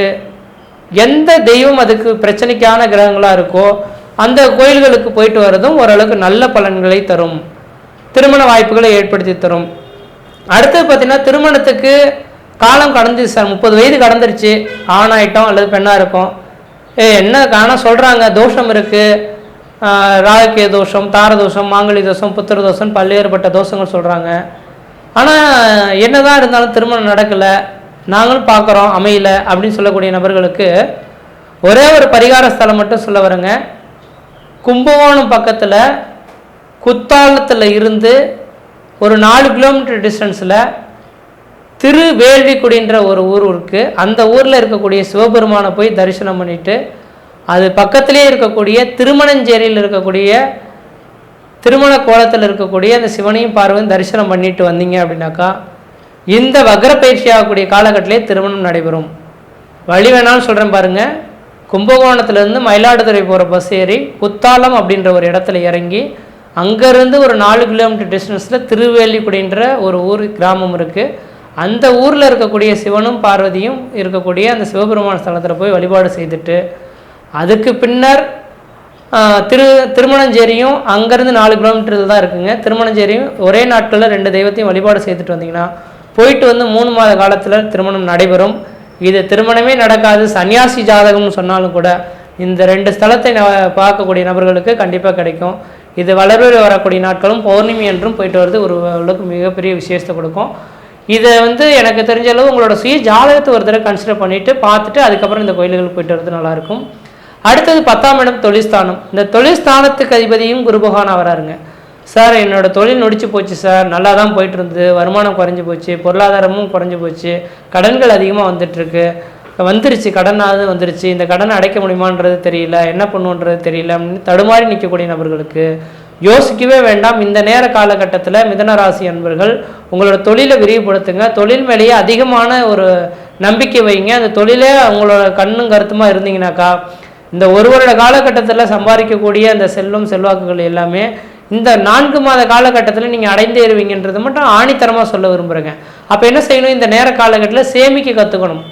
எந்த தெய்வம் அதுக்கு பிரச்சனைக்கான கிரகங்களாக இருக்கோ அந்த கோயில்களுக்கு போயிட்டு வர்றதும் ஓரளவுக்கு நல்ல பலன்களை தரும், திருமண வாய்ப்புகளை ஏற்படுத்தி தரும். அடுத்தது பார்த்தீங்கன்னா, திருமணத்துக்கு காலம் கடந்துச்சு சார், 30 வயது கடந்துருச்சு, ஆணாயிட்டோம் அல்லது பெண்ணாக இருக்கும், என்ன ஆனால் சொல்கிறாங்க தோஷம் இருக்குது, ராகக்கிய தோஷம், தார தோஷம், மாங்கலி தோஷம், புத்திர தோஷம், பல்வேறுபட்ட தோஷங்கள் சொல்கிறாங்க. ஆனால் என்னதான் இருந்தாலும் திருமணம் நடக்கலை, நாங்களும் பார்க்குறோம் அமையல அப்படின்னு சொல்லக்கூடிய நபர்களுக்கு ஒரே ஒரு பரிகார ஸ்தலம் மட்டும் சொல்ல வரேங்க. கும்பகோணம் பக்கத்தில் குத்தாலத்தில் இருந்து ஒரு 4 கிலோமீட்டர் டிஸ்டன்ஸில் திருவேள்விக்குடின்ற ஒரு ஊர் இருக்குது. அந்த ஊரில் இருக்கக்கூடிய சிவபெருமானை போய் தரிசனம் பண்ணிவிட்டு அது பக்கத்திலே இருக்கக்கூடிய திருமணஞ்சேரியில் இருக்கக்கூடிய திருமண கோலத்தில் இருக்கக்கூடிய அந்த சிவனையும் பார்வையும் தரிசனம் பண்ணிட்டு வந்தீங்க அப்படின்னாக்கா இந்த வக்ர பயிற்சி ஆகக்கூடிய காலகட்டத்திலே திருமணம் நடைபெறும். வழி வேணாலும் சொல்கிறேன் பாருங்கள். கும்பகோணத்துலேருந்து மயிலாடுதுறை போகிற பஸ் ஏறி குத்தாலம் அப்படின்ற ஒரு இடத்துல இறங்கி அங்கேருந்து ஒரு 4 கிலோமீட்டர் டிஸ்டன்ஸில் திருவேள்விக்குடின்ற ஒரு ஊர் கிராமம் இருக்குது. அந்த ஊரில் இருக்கக்கூடிய சிவனும் பார்வதியும் இருக்கக்கூடிய அந்த சிவபெருமான ஸ்தலத்தில் போய் வழிபாடு செய்துட்டு அதுக்கு பின்னர் திருமணஞ்சேரியும் அங்கேருந்து 4 கிலோமீட்டர் தான் இருக்குங்க. திருமணஞ்சேரியும் ஒரே நாட்களில் 2 தெய்வத்தையும் வழிபாடு செய்துட்டு வந்தீங்கன்னா போயிட்டு வந்து 3 மாத காலத்தில் திருமணம் நடைபெறும். இது திருமணமே நடக்காது, சன்னியாசி ஜாதகம்னு சொன்னாலும் கூட இந்த 2 ஸ்தலத்தை பார்க்கக்கூடிய நபர்களுக்கு கண்டிப்பாக கிடைக்கும். இது வளர்வரை வரக்கூடிய நாட்களும் பௌர்ணமி என்றும் போயிட்டு வருது ஒரு அளவுக்கு மிகப்பெரிய விசேஷத்தை கொடுக்கும். இதை எனக்கு தெரிஞ்ச அளவு உங்களோட சுய ஜாதகத்தை ஒரு தடவை கன்சிடர் பண்ணிவிட்டு பார்த்துட்டு அதுக்கப்புறம் இந்த கோயில்களுக்கு போயிட்டு வரது நல்லாயிருக்கும். அடுத்தது 10ஆம் இடம் தொழில்ஸ்தானம். இந்த தொழில்ஸ்தானத்துக்கு அதிபதியும் குரு பகவான் வராருங்க. சார் என்னோடய தொழில் நொடிச்சு போச்சு சார், நல்லா தான் போயிட்டு இருந்தது, வருமானம் குறைஞ்சி போச்சு, பொருளாதாரமும் குறைஞ்சி போச்சு, கடன்கள் அதிகமாக வந்துட்டுருக்கு, வந்துருச்சு கடனாவது வந்துருச்சு, இந்த கடனை அடைக்க முடியுமான்றது தெரியல, என்ன பண்ணுன்றது தெரியல அப்படின்னு தடுமாறி நிற்கக்கூடிய நபர்களுக்கு யோசிக்கவே வேண்டாம். இந்த நேர காலகட்டத்தில் மிதுன ராசி அன்பர்கள் உங்களோட தொழிலை விரிவுபடுத்துங்க. தொழில் மேலேயே அதிகமான ஒரு நம்பிக்கை வைங்க. அந்த தொழிலே உங்களோட கண்ணும் கருத்துமாக இருந்தீங்கன்னாக்கா இந்த ஒரு வருட காலகட்டத்தில் சம்பாதிக்கக்கூடிய அந்த செல்வாக்குகள் எல்லாமே இந்த 4 மாத காலகட்டத்தில் நீங்கள் அடைந்தேறுவீங்கன்றது மட்டும் ஆணித்தரமாக சொல்ல விரும்புகிறேங்க. அப்போ என்ன செய்யணும், இந்த நேர காலகட்டத்தில் சேமிக்க கற்றுக்கணும்.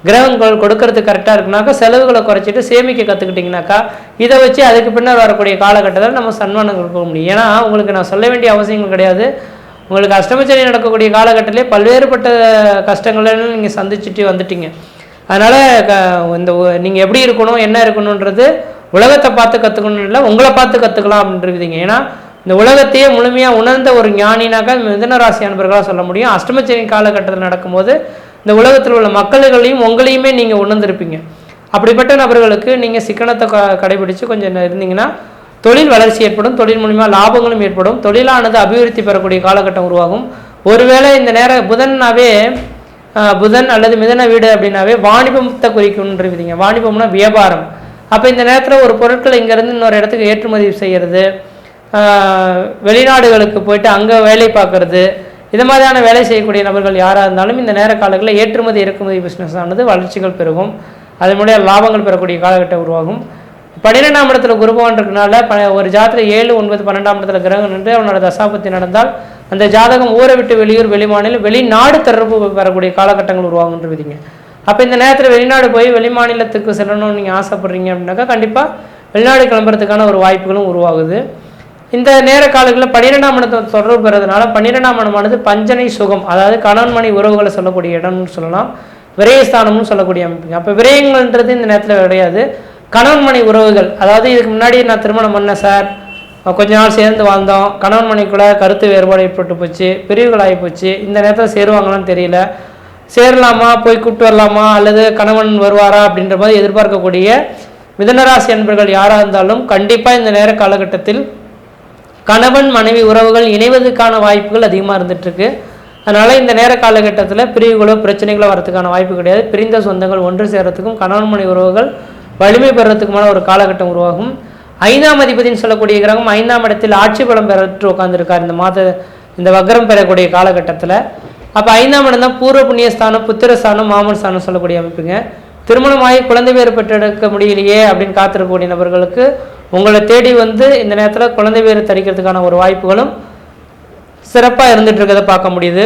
கிரகங்கள் கொடுக்கறதுக்கு கரெக்டாக இருக்குனாக்கா செலவுகளை குறைச்சிட்டு சேமிக்க கற்றுக்கிட்டிங்கனாக்கா இதை வச்சு அதுக்கு பின்னர் வரக்கூடிய காலகட்டத்தில் நம்ம சன்மானம் கொடுக்க முடியும். ஏன்னா உங்களுக்கு நான் சொல்ல வேண்டிய அவசியங்கள் கிடையாது. உங்களுக்கு அஷ்டமச்சனி நடக்கக்கூடிய காலகட்டத்திலே பல்வேறுபட்ட கஷ்டங்கள்னு நீங்கள் சந்திச்சுட்டு வந்துட்டீங்க. அதனால் இந்த நீங்கள் எப்படி இருக்கணும் என்ன இருக்கணுன்றது உலகத்தை பார்த்து கற்றுக்கணும் இல்லை, உங்களை பார்த்து கற்றுக்கலாம் அப்படின்றீங்க. ஏன்னா இந்த உலகத்தையே முழுமையாக உணர்ந்த ஒரு ஞானினாக்கா மிதுன ராசி அன்பர்களாக சொல்ல முடியும். அஷ்டமச்சனி காலகட்டத்தில் நடக்கும்போது இந்த உலகத்தில் உள்ள மக்கள்களையும் உங்களையுமே நீங்கள் உணர்ந்திருப்பீங்க. அப்படிப்பட்ட நபர்களுக்கு நீங்கள் சிக்கனத்தை கடைபிடிச்சு கொஞ்சம் இருந்தீங்கன்னா தொழில் வளர்ச்சி ஏற்படும், தொழில் மூலிமா லாபங்களும் ஏற்படும், தொழிலானது அபிவிருத்தி பெறக்கூடிய காலகட்டம் உருவாகும். ஒருவேளை இந்த நேரம் புதன் அல்லது மிதன வீடு அப்படின்னாவே வாணிபத்தை குறிக்கும்ன்றீங்க. வாணிபம்னா வியாபாரம். அப்போ இந்த நேரத்தில் ஒரு பொருட்களை இங்கேருந்து இன்னொரு இடத்துக்கு ஏற்றுமதி செய்கிறது, வெளிநாடுகளுக்கு போயிட்டு அங்கே வேலை பார்க்கறது, இது மாதிரியான வேலை செய்யக்கூடிய நபர்கள் யாராக இருந்தாலும் இந்த நேர காலங்களில் ஏற்றுமதி இறக்குமதி பிஸ்னஸ் ஆனது வளர்ச்சிகள் பெருகும். அதன் மூலிய லாபங்கள் பெறக்கூடிய காலகட்டம் உருவாகும். 12ஆம் இடத்துல குருபவன் இருக்கனால ஒரு ஜாதகத்தில் 7, 9, 12ஆம் இடத்துல கிரகம் நின்று அவனோட தசாபத்தி நடந்தால் அந்த ஜாதகம் ஊரை விட்டு வெளியூர் வெளிமாநிலம் வெளிநாடு தொடர்பு பெறக்கூடிய காலகட்டங்கள் உருவாகுன்ற விதிங்க. அப்போ இந்த நேரத்தில் வெளிநாடு போய் வெளிமாநிலத்துக்கு செல்லணும்னு நீங்கள் ஆசைப்படுறீங்க அப்படின்னாக்கா கண்டிப்பாக வெளிநாடு கிளம்புறதுக்கான ஒரு வாய்ப்புகளும் உருவாகுது. இந்த நேர காலங்களில் 12ஆம் இடத்தை தொடர்பு பெறதுனால 12ஆம் இடமானது பஞ்சனை சுகம், அதாவது கணவன் மனை உறவுகளை சொல்லக்கூடிய இடம்னு சொல்லலாம், விரயஸ்தானம்னு சொல்லக்கூடிய அமைப்புங்க. அப்போ விரயங்கள்ன்றது இந்த நேரத்தில் கிடையாது, கணவன் மனை உறவுகள். அதாவது இதுக்கு முன்னாடி நான் திருமணம் பண்ணேன் சார், கொஞ்ச நாள் சேர்ந்து வாழ்ந்தோம், கணவன் மனைக்குள்ள கருத்து வேறுபாடு ஏற்பட்டு போச்சு, பிரிவுகளாகி போச்சு, இந்த நேரத்தில் சேருவாங்களான்னு தெரியல, சேரலாமா போய் கூப்பிட்டு வரலாமா அல்லது கணவன் வருவாரா அப்படின்ற மாதிரி எதிர்பார்க்கக்கூடிய மிதுனராசி அன்பர்கள் யாராக இருந்தாலும் கண்டிப்பாக இந்த நேர காலகட்டத்தில் கணவன் மனைவி உறவுகள் இணைவதற்கான வாய்ப்புகள் அதிகமாக இருந்துகிட்ருக்கு. அதனால் இந்த நேர காலகட்டத்தில் பிரிவுகளோ பிரச்சனைகளோ வரதுக்கான வாய்ப்பு கிடையாது. பிரிந்த சொந்தங்கள் ஒன்று சேரத்துக்கும் கணவன் மனைவி உறவுகள் வலிமை பெறத்துக்குமான ஒரு காலகட்டம் உருவாகும். 5ஆம் அதிபதினு சொல்லக்கூடிய கிரகம் 5ஆம் இடத்தில் ஆட்சி பலம் பெற்று உட்காந்துருக்கார் இந்த வக்ரம் பெறக்கூடிய காலகட்டத்தில். அப்போ 5ஆம் இடம் தான் பூர்வ புண்ணியஸ்தானம், புத்திரஸ்தானம், மாமன் ஸ்தானம் சொல்லக்கூடிய அமைப்புங்க. திருமணமாகி குழந்தை பேர் பெற்றெடுக்க முடியலையே அப்படின்னு காத்திருக்கக்கூடிய நபர்களுக்கு உங்களை தேடி இந்த நேரத்தில் குழந்தை பேர் தரிக்கிறதுக்கான ஒரு வாய்ப்புகளும் சிறப்பாக இருந்துட்டு இருக்கிறத பார்க்க முடியுது.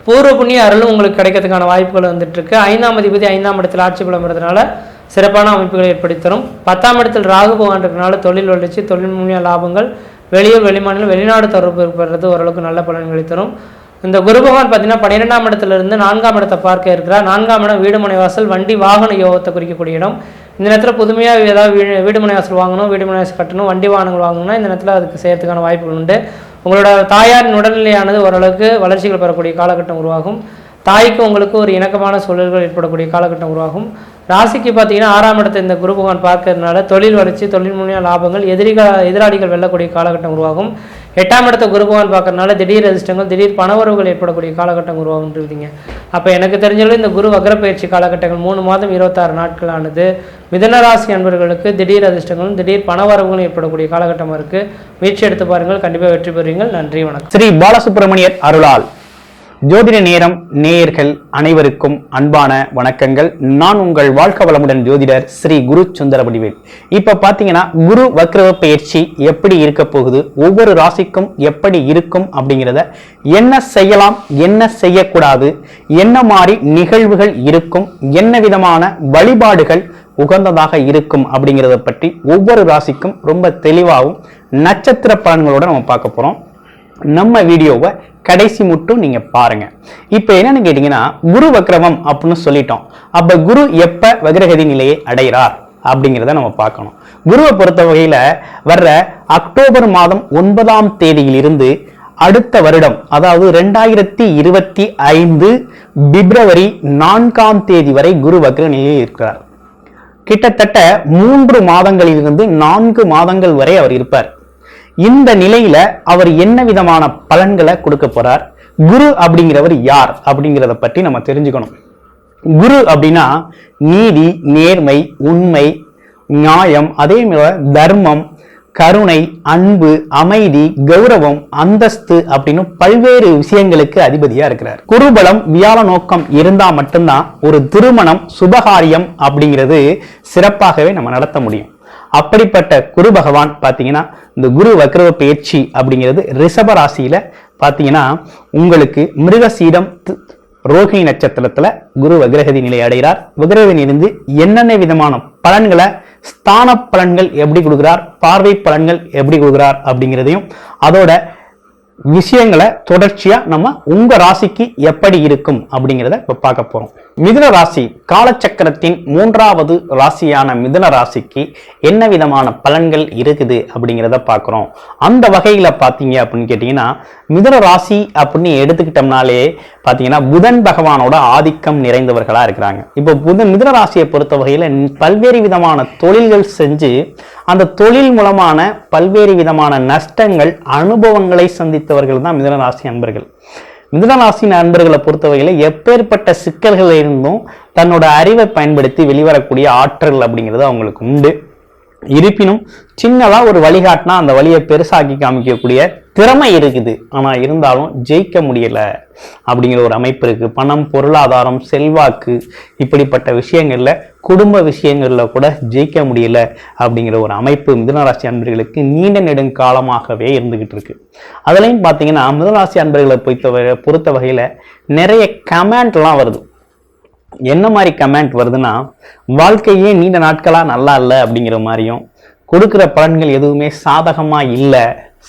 பூர்வ புண்ணிய அருளும் உங்களுக்கு கிடைக்கிறதுக்கான வாய்ப்புகள் வந்துட்டுருக்கு. 5ஆம் அதிபதி 5ஆம் இடத்தில் ஆட்சி பலம் பெறதுனால சிறப்பான அமைப்புகளை ஏற்படுத்தி தரும். 10ஆம் இடத்தில் ராகு பகவான் இருக்கிறனால தொழில் வளர்ச்சி, தொழில் மூலிய லாபங்கள், வெளியூர் வெளிமாநிலம் வெளிநாடு தொடர்பு பெறுறது ஓரளவுக்கு நல்ல பலன்களை தரும். இந்த குரு பகவான் பார்த்தீங்கன்னா 12ஆம் இடத்துல இருந்து 4ஆம் இடத்தை பார்க்க இருக்கிறார். 4ஆம் இடம் வீடு மனை வாசல், வண்டி வாகன யோகத்தை குறிக்கக்கூடிய இடம். இந்த நேரத்தில் புதுமையாக ஏதாவது வீடு மனை வாசல் வாங்கணும், வீடு மனை வாசல் கட்டணும், வண்டி வாகனங்கள் வாங்கணும்னா இந்த நேரத்தில் அதுக்கு செய்யறதுக்கான வாய்ப்புகள் உண்டு. உங்களோட தாயாரின் உடல்நிலையானது ஓரளவுக்கு வளர்ச்சிகள் பெறக்கூடிய காலகட்டம் உருவாகும். தாய்க்கு உங்களுக்கு ஒரு இணக்கமான சூழல்கள் ஏற்படக்கூடிய காலகட்டம் உருவாகும். ராசிக்கு பார்த்தீங்கன்னா 6ஆம் இடத்தை இந்த குரு பகவான் பார்க்கறதுனால தொழில் வளர்ச்சி, தொழில் மூலிய லாபங்கள், எதிராளிகள் வெல்லக்கூடிய காலகட்டம் உருவாகும். 8ஆம் இடத்தை குரு பகவான் பார்க்கறதுனால திடீர் அதிர்ஷ்டங்கள், திடீர் பணவரவுகள் ஏற்படக்கூடிய காலகட்டம் உருவாகுன்றீங்க. அப்போ எனக்கு தெரிஞ்சாலும் இந்த குரு வக்ரப்பயிற்சி காலகட்டங்கள் 3 மாதம் 26 நாட்களானது மிதுனராசி அன்பர்களுக்கு திடீர் அதிர்ஷ்டங்களும் திடீர் பணவரவுகளும் ஏற்படக்கூடிய காலகட்டமாக இருக்குது. முயற்சி எடுத்து பாருங்கள், கண்டிப்பாக வெற்றி பெறுவீங்கள். நன்றி, வணக்கம். ஸ்ரீ பாலசுப்ரமணியர் அருளால் ஜோதிட நேரம் நேயர்கள் அனைவருக்கும் அன்பான வணக்கங்கள். நான் உங்கள் வாழ்க்கை வளமுடன் ஜோதிடர் ஸ்ரீ குரு சுந்தரவடிவேல். இப்ப பாத்தீங்கன்னா குரு வக்ர பயிற்சி எப்படி இருக்க போகுது, ஒவ்வொரு ராசிக்கும் எப்படி இருக்கும் அப்படிங்கிறத, என்ன செய்யலாம் என்ன செய்யக்கூடாது, என்ன மாதிரி நிகழ்வுகள் இருக்கும், என்ன விதமான வழிபாடுகள் உகந்ததாக இருக்கும் அப்படிங்கிறத பற்றி ஒவ்வொரு ராசிக்கும் ரொம்ப தெளிவாகவும் நட்சத்திர பலன்களோட நம்ம பார்க்க போறோம். நம்ம வீடியோவை கடைசி மட்டும் நீங்க பாருங்க. இப்ப என்னன்னு கேட்டீங்கன்னா குரு வக்ரமம் அப்படின்னு சொல்லிட்டோம். அப்ப குரு எப்ப வக்ரகதி நிலையை அடைகிறார் அப்படிங்கிறத நம்ம பார்க்கணும். குருவை பொறுத்த வகையில வர்ற அக்டோபர் மாதம் 9ஆம் தேதியிலிருந்து அடுத்த வருடம், அதாவது 2025 பிப்ரவரி 4ஆம் தேதி வரை குரு வக்ர நிலையில் இருக்கிறார். கிட்டத்தட்ட 3 மாதங்களிலிருந்து 4 மாதங்கள் வரை அவர் இருப்பார். இந்த நிலையில அவர் என்ன விதமான பலன்களை கொடுக்க போறார், குரு அப்படிங்கிறவர் யார் அப்படிங்கிறத பற்றி நம்ம தெரிஞ்சுக்கணும். குரு அப்படின்னா நீதி, நேர்மை, உண்மை, நியாயம், அதே மாதிரி தர்மம், கருணை, அன்பு, அமைதி, கௌரவம், அந்தஸ்து அப்படின்னு பல்வேறு விஷயங்களுக்கு அதிபதியா இருக்கிறார். குருபலம் வியாழ நோக்கம் இருந்தா மட்டும்தான் ஒரு திருமணம் சுபகாரியம் அப்படிங்கிறது சிறப்பாகவே நம்ம நடத்த முடியும். அப்படிப்பட்ட குரு பகவான் பாத்தீங்கன்னா இந்த குரு வக்ர பயிற்சி அப்படிங்கிறது ரிஷப ராசியில பாத்தீங்கன்னா உங்களுக்கு மிருகசீடம் ரோகிணி நட்சத்திரத்துல குரு வக்ரகதி நிலை அடைகிறார். வக்ரகதி இருந்து என்னென்ன விதமான பலன்களை, ஸ்தான பலன்கள் எப்படி கொடுக்கிறார், பார்வை பலன்கள் எப்படி கொடுக்கிறார் அப்படிங்கிறதையும் அதோட விஷயங்களை தொடர்ச்சியா நம்ம உங்க ராசிக்கு எப்படி இருக்கும் அப்படிங்கிறத இப்ப பார்க்க போறோம். மிதுன ராசி காலச்சக்கரத்தின் 3வது ராசியான மிதுன ராசிக்கு என்ன விதமான பலன்கள் இருக்குது அப்படிங்கிறத பார்க்கிறோம். அந்த வகையில பாத்தீங்க அப்படின்னு கேட்டீங்கன்னா மிதுன ராசி அப்படின்னு எடுத்துக்கிட்டோம்னாலே பாத்தீங்கன்னா புதன் பகவானோட ஆதிக்கம் நிறைந்தவர்களா இருக்கிறாங்க. இப்போ மிதுன ராசியை பொறுத்த வகையில பல்வேறு விதமான தொழில்கள் செஞ்சு அந்த தொழில் மூலமான பல்வேறு விதமான நஷ்டங்கள், அனுபவங்களை சந்தித்தவர்கள் தான் மிதுன ராசி அன்பர்கள். மிதுன ராசி நண்பர்களை பொறுத்தவரையில எப்பேற்பட்ட சிக்கல்கள் இருந்தும் தன்னோட அறிவை பயன்படுத்தி வெளிவரக்கூடிய ஆற்றல் அப்படிங்கிறது அவங்களுக்கு உண்டு. இருப்பினும் சின்னதா ஒரு வழிகாட்டினா அந்த வழியை பெருசாக்கி காமிக்கக்கூடிய திறமை இருக்குது. ஆனா இருந்தாலும் ஜெயிக்க முடியல அப்படிங்கிற ஒரு அமைப்பு இருக்கு. பணம், பொருளாதாரம், செல்வாக்கு இப்படிப்பட்ட விஷயங்கள்ல, குடும்ப விஷயங்கள்ல கூட ஜெயிக்க முடியல அப்படிங்கிற ஒரு அமைப்பு மிதுனராசி அன்பர்களுக்கு நீண்ட நெடுங்காலமாகவே இருந்துகிட்டு இருக்கு. அதுலயும் பாத்தீங்கன்னா மிதுனராசி அன்பர்களை பொறுத்த வகையில நிறைய கமெண்ட்லாம் வருது. என்ன மாதிரி கமெண்ட் வருதுன்னா, வாழ்க்கையே நீண்ட நாட்களா நல்லா இல்லை அப்படிங்கிற மாதிரியும், கொடுக்குற பலன்கள் எதுவுமே சாதகமா இல்லை,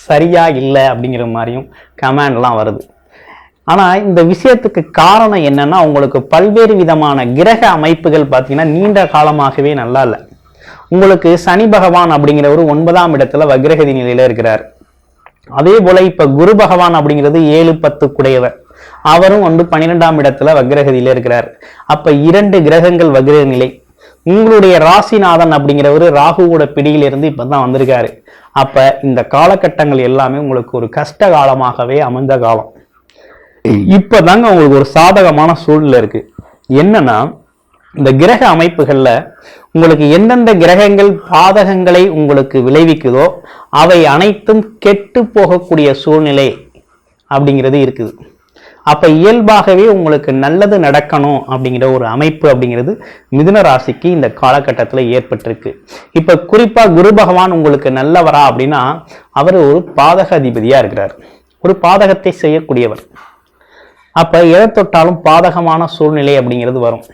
சரியா இல்லை அப்படிங்கிற மாதிரியும் கமெண்ட்லாம் வருது. ஆனா இந்த விஷயத்துக்கு காரணம் என்னன்னா, உங்களுக்கு பல்வேறு விதமான கிரக அமைப்புகள் பார்த்தீங்கன்னா நீண்ட காலமாகவே நல்லா இல்லை. உங்களுக்கு சனி பகவான் அப்படிங்கிறவர் 9ஆம் இடத்துல வக்ரகதி நிலையில இருக்கிறார். அதே போல இப்ப குரு பகவான் அப்படிங்கிறது 7-10 குடையவர், அவரும் 12ஆம் இடத்துல வக்ரகதியில இருக்கிறார். அப்ப 2 கிரகங்கள் வக்ர நிலை. உங்களுடைய ராசிநாதன் அப்படிங்கிறவரு ராகுவோட பிடியிலிருந்து இப்பதான் வந்திருக்காரு. அப்ப இந்த காலகட்டங்கள் எல்லாமே உங்களுக்கு ஒரு கஷ்ட காலமாகவே அமைந்த காலம். இப்பதாங்க உங்களுக்கு ஒரு சாதகமான சூழ்நிலை இருக்கு. என்னன்னா, இந்த கிரக அமைப்புகள்ல உங்களுக்கு எந்தெந்த கிரகங்கள் பாதகங்களை உங்களுக்கு விளைவிக்குதோ அவை அனைத்தும் கெட்டு போகக்கூடிய சூழ்நிலை அப்படிங்கிறது இருக்குது. அப்ப இயல்பாகவே உங்களுக்கு நல்லது நடக்கணும் அப்படிங்கிற ஒரு அமைப்பு அப்படிங்கிறது மிதுன ராசிக்கு இந்த காலகட்டத்துல ஏற்பட்டிருக்கு. இப்ப குறிப்பா குரு பகவான் உங்களுக்கு நல்லவரா அப்படின்னா, அவர் ஒரு பாதக அதிபதியா இருக்கிறார், ஒரு பாதகத்தை செய்யக்கூடியவர். அப்ப எதை தொட்டாலும் பாதகமான சூழ்நிலை அப்படிங்கிறது வரும்.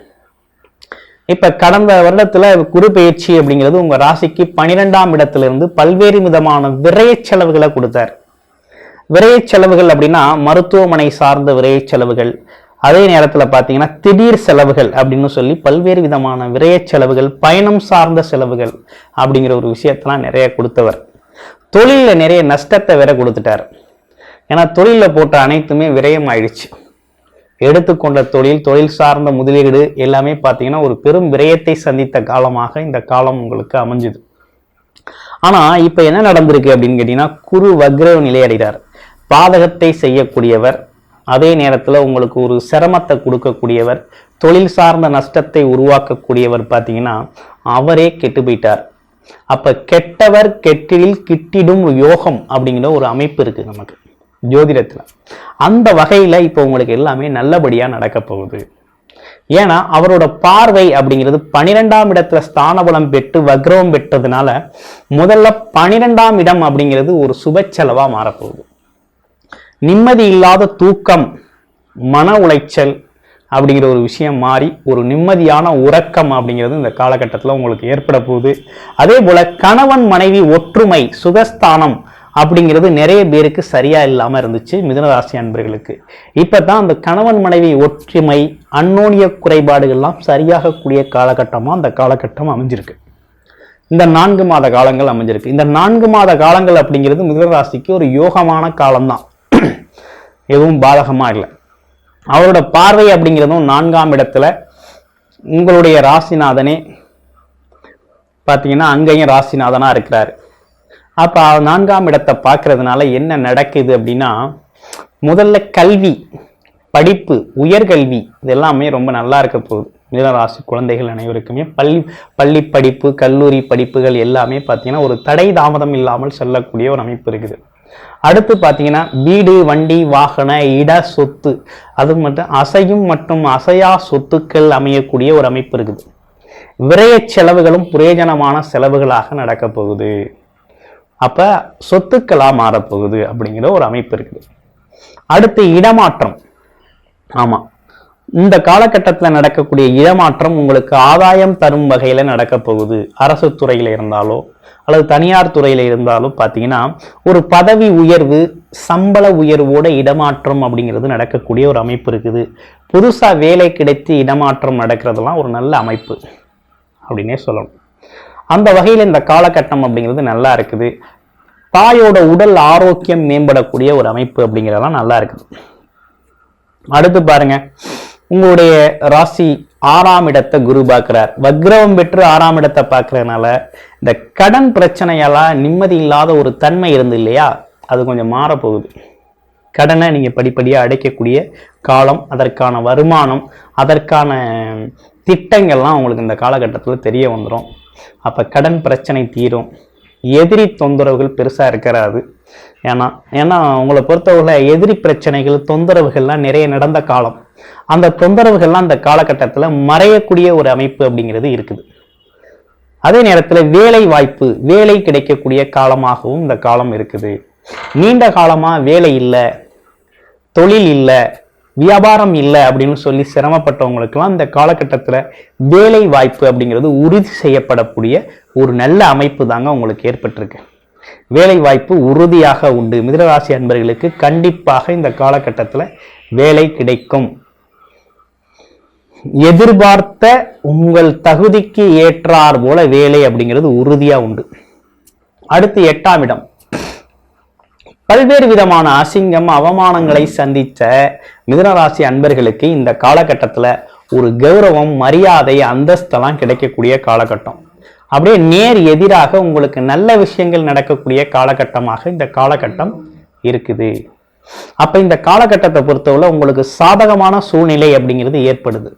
இப்ப கடந்த வருடத்துல குரு பயிற்சி அப்படிங்கிறது உங்க ராசிக்கு 12ஆம் இடத்துல இருந்து பல்வேறு விதமான விரய செலவுகளை கொடுத்தார். விரைய செலவுகள் அப்படின்னா மருத்துவமனை சார்ந்த விரைய செலவுகள், அதே நேரத்துல பாத்தீங்கன்னா திடீர் செலவுகள் அப்படின்னு சொல்லி பல்வேறு விதமான விரைய செலவுகள், பயணம் சார்ந்த செலவுகள் அப்படிங்கிற ஒரு விஷயத்தெல்லாம் நிறைய கொடுத்தவர். தொழில நிறைய நஷ்டத்தை வேற கொடுத்துட்டார். ஏன்னா தொழில போட்ட அனைத்துமே விரயம் ஆயிடுச்சு. எடுத்துக்கொண்ட தொழில் சார்ந்த முதலீடு எல்லாமே பாத்தீங்கன்னா ஒரு பெரும் விரயத்தை சந்தித்த காலமாக இந்த காலம் உங்களுக்கு அமைஞ்சுது. ஆனா இப்ப என்ன நடந்திருக்கு அப்படின்னு கேட்டீங்கன்னா, குரு வக்ர நிலை அடைகிறார். பாதகத்தை செய்யக்கூடியவர், அதே நேரத்துல உங்களுக்கு ஒரு சிரமத்தை கொடுக்கக்கூடியவர், தொழில் சார்ந்த நஷ்டத்தை உருவாக்கக்கூடியவர் பாத்தீங்கன்னா அவரே கெட்டு போயிட்டார். அப்ப கெட்டவர் கெட்டிடில் கிட்டிடும் யோகம் அப்படிங்கிற ஒரு அமைப்பு இருக்கு நமக்கு ஜோதிடத்துல. அந்த வகையில இப்ப உங்களுக்கு எல்லாமே நல்லபடியா நடக்க போகுது. ஏன்னா அவரோட பார்வை அப்படிங்கிறது 12ஆம் இடத்துல ஸ்தான பலம் பெற்று வக்ரம் பெற்றதுனால முதல்ல 12ஆம் இடம் அப்படிங்கிறது ஒரு சுப செலவா மாறப்போகுது. நிம்மதி இல்லாத தூக்கம், மன உளைச்சல் அப்படிங்கிற ஒரு விஷயம் மாறி ஒரு நிம்மதியான உறக்கம் அப்படிங்கிறது இந்த காலகட்டத்தில் உங்களுக்கு ஏற்பட போகுது. அதே போல கணவன் மனைவி ஒற்றுமை, சுகஸ்தானம் அப்படிங்கிறது நிறைய பேருக்கு சரியா இல்லாம இருந்துச்சு மிதுனராசி அன்பர்களுக்கு. இப்பதான் அந்த கணவன் மனைவி ஒற்றுமை, அந்யோன்ய குறைபாடுகள்லாம் சரியாக கூடிய காலகட்டமா அந்த காலகட்டம் அமைஞ்சிருக்கு. இந்த 4 மாத காலங்கள் அமைஞ்சிருக்கு. இந்த 4 மாத காலங்கள் அப்படிங்கிறது மிதுனராசிக்கு ஒரு யோகமான காலம்தான், எதுவும் பாதகமா இல்லை. அவரோட பார்வை அப்படிங்கிறதும் 4ஆம் இடத்துல உங்களுடைய ராசிநாதனே பாத்தீங்கன்னா அங்கேயும் ராசிநாதனா இருக்கிறாரு. அப்ப 4ஆம் இடத்தை பார்க்கறதுனால என்ன நடக்குது அப்படின்னா, முதல்ல கல்வி, படிப்பு, உயர்கல்வி இது எல்லாமே ரொம்ப நல்லா இருக்க போகுது. மிதுனராசி குழந்தைகள் அனைவருக்குமே பள்ளி படிப்பு, கல்லூரி படிப்புகள் எல்லாமே பார்த்தீங்கன்னா ஒரு தடை தாமதம் இல்லாமல் செல்லக்கூடிய ஒரு அமைப்பு இருக்குது. அடுத்து பார்த்தீங்கன்னா வீடு, வண்டி, வாகன, இட, சொத்து, அது மட்டும் அசையும் மற்றும் அசையா சொத்துக்கள் அமையக்கூடிய ஒரு அமைப்பு இருக்குது. விரய செலவுகளும் பிரயோஜனமான செலவுகளாக நடக்க போகுது. அப்ப சொத்துக்களா மாறப்போகுது அப்படிங்கிற ஒரு அமைப்பு இருக்குது. அடுத்து இடமாற்றம். ஆமா, இந்த காலகட்டத்தில் நடக்கக்கூடிய இடமாற்றம் உங்களுக்கு ஆதாயம் தரும் வகையில நடக்க போகுது. அரசு துறையில இருந்தாலோ அல்லது தனியார் துறையில இருந்தாலோ பார்த்தீங்கன்னா ஒரு பதவி உயர்வு, சம்பள உயர்வோட இடமாற்றம் அப்படிங்கிறது நடக்கக்கூடிய ஒரு அமைப்பு இருக்குது. புதுசா வேலை கிடைத்து இடமாற்றம் நடக்கிறதுலாம் ஒரு நல்ல அமைப்பு அப்படின்னே சொல்லணும். அந்த வகையில் இந்த காலகட்டம் அப்படிங்கிறது நல்லா இருக்குது. தாயோட உடல் ஆரோக்கியம் மேம்படக்கூடிய ஒரு அமைப்பு அப்படிங்கிறதெல்லாம் நல்லா இருக்குது. அடுத்து பாருங்க, உங்களுடைய ராசி 6ஆம் இடத்தை குரு பார்க்கிறார். வக்ரவம் பெற்று 6ஆம் இடத்தை பார்க்கறதுனால இந்த கடன் பிரச்சனையெல்லாம் நிம்மதி இல்லாத ஒரு தன்மை இருந்து இல்லையா, அது கொஞ்சம் மாறப்போகுது. கடனை நீங்க படிப்படியா அடைக்கக்கூடிய காலம், அதற்கான வருமானம், அதற்கான திட்டங்கள்லாம் உங்களுக்கு இந்த காலகட்டத்தில் தெரிய வந்துடும். அப்ப கடன் பிரச்சனை தீரும். எதிரி தொந்தரவுகள் பெருசா இருக்கிறாது. ஏன்னா உங்களை பொறுத்தவரை எதிரி பிரச்சனைகள், தொந்தரவுகள்லாம் நிறைய நடந்த காலம். அந்த தொந்தரவுகள்லாம் இந்த காலகட்டத்தில் மறையக்கூடிய ஒரு அமைப்பு அப்படிங்கிறது இருக்குது. அதே நேரத்தில் வேலை வாய்ப்பு, வேலை கிடைக்கக்கூடிய காலமாகவும் இந்த காலம் இருக்குது. நீண்ட காலமா வேலை இல்லை, தொழில் இல்லை, வியாபாரம் இல்லை அப்படின்னு சொல்லி சிரமப்பட்டவங்களுக்கெல்லாம் இந்த காலகட்டத்தில் வேலை வாய்ப்பு அப்படிங்கிறது உறுதி செய்யப்படக்கூடிய ஒரு நல்ல அமைப்பு தாங்க உங்களுக்கு ஏற்பட்டிருக்கு. வேலை வாய்ப்பு உறுதியாக உண்டு. மிதுனராசி அன்பர்களுக்கு கண்டிப்பாக இந்த காலகட்டத்தில் வேலை கிடைக்கும். எதிர்பார்த்த உங்கள் தகுதிக்கு ஏற்றார் போல வேலை அப்படிங்கிறது உறுதியா உண்டு. அடுத்து 8ஆம் இடம். பல்வேறு விதமான அசிங்கம், அவமானங்களை சந்தித்த மிதுனராசி அன்பர்களுக்கு இந்த காலகட்டத்தில் ஒரு கௌரவம், மரியாதை, அந்தஸ்தெல்லாம் கிடைக்கக்கூடிய காலகட்டம். அப்படியே நேர் எதிராக உங்களுக்கு நல்ல விஷயங்கள் நடக்கக்கூடிய காலகட்டமாக இந்த காலகட்டம் இருக்குது. அப்ப இந்த காலகட்டத்தை பொறுத்தவரை உங்களுக்கு சாதகமான சூழ்நிலை அப்படிங்கிறது ஏற்படுது.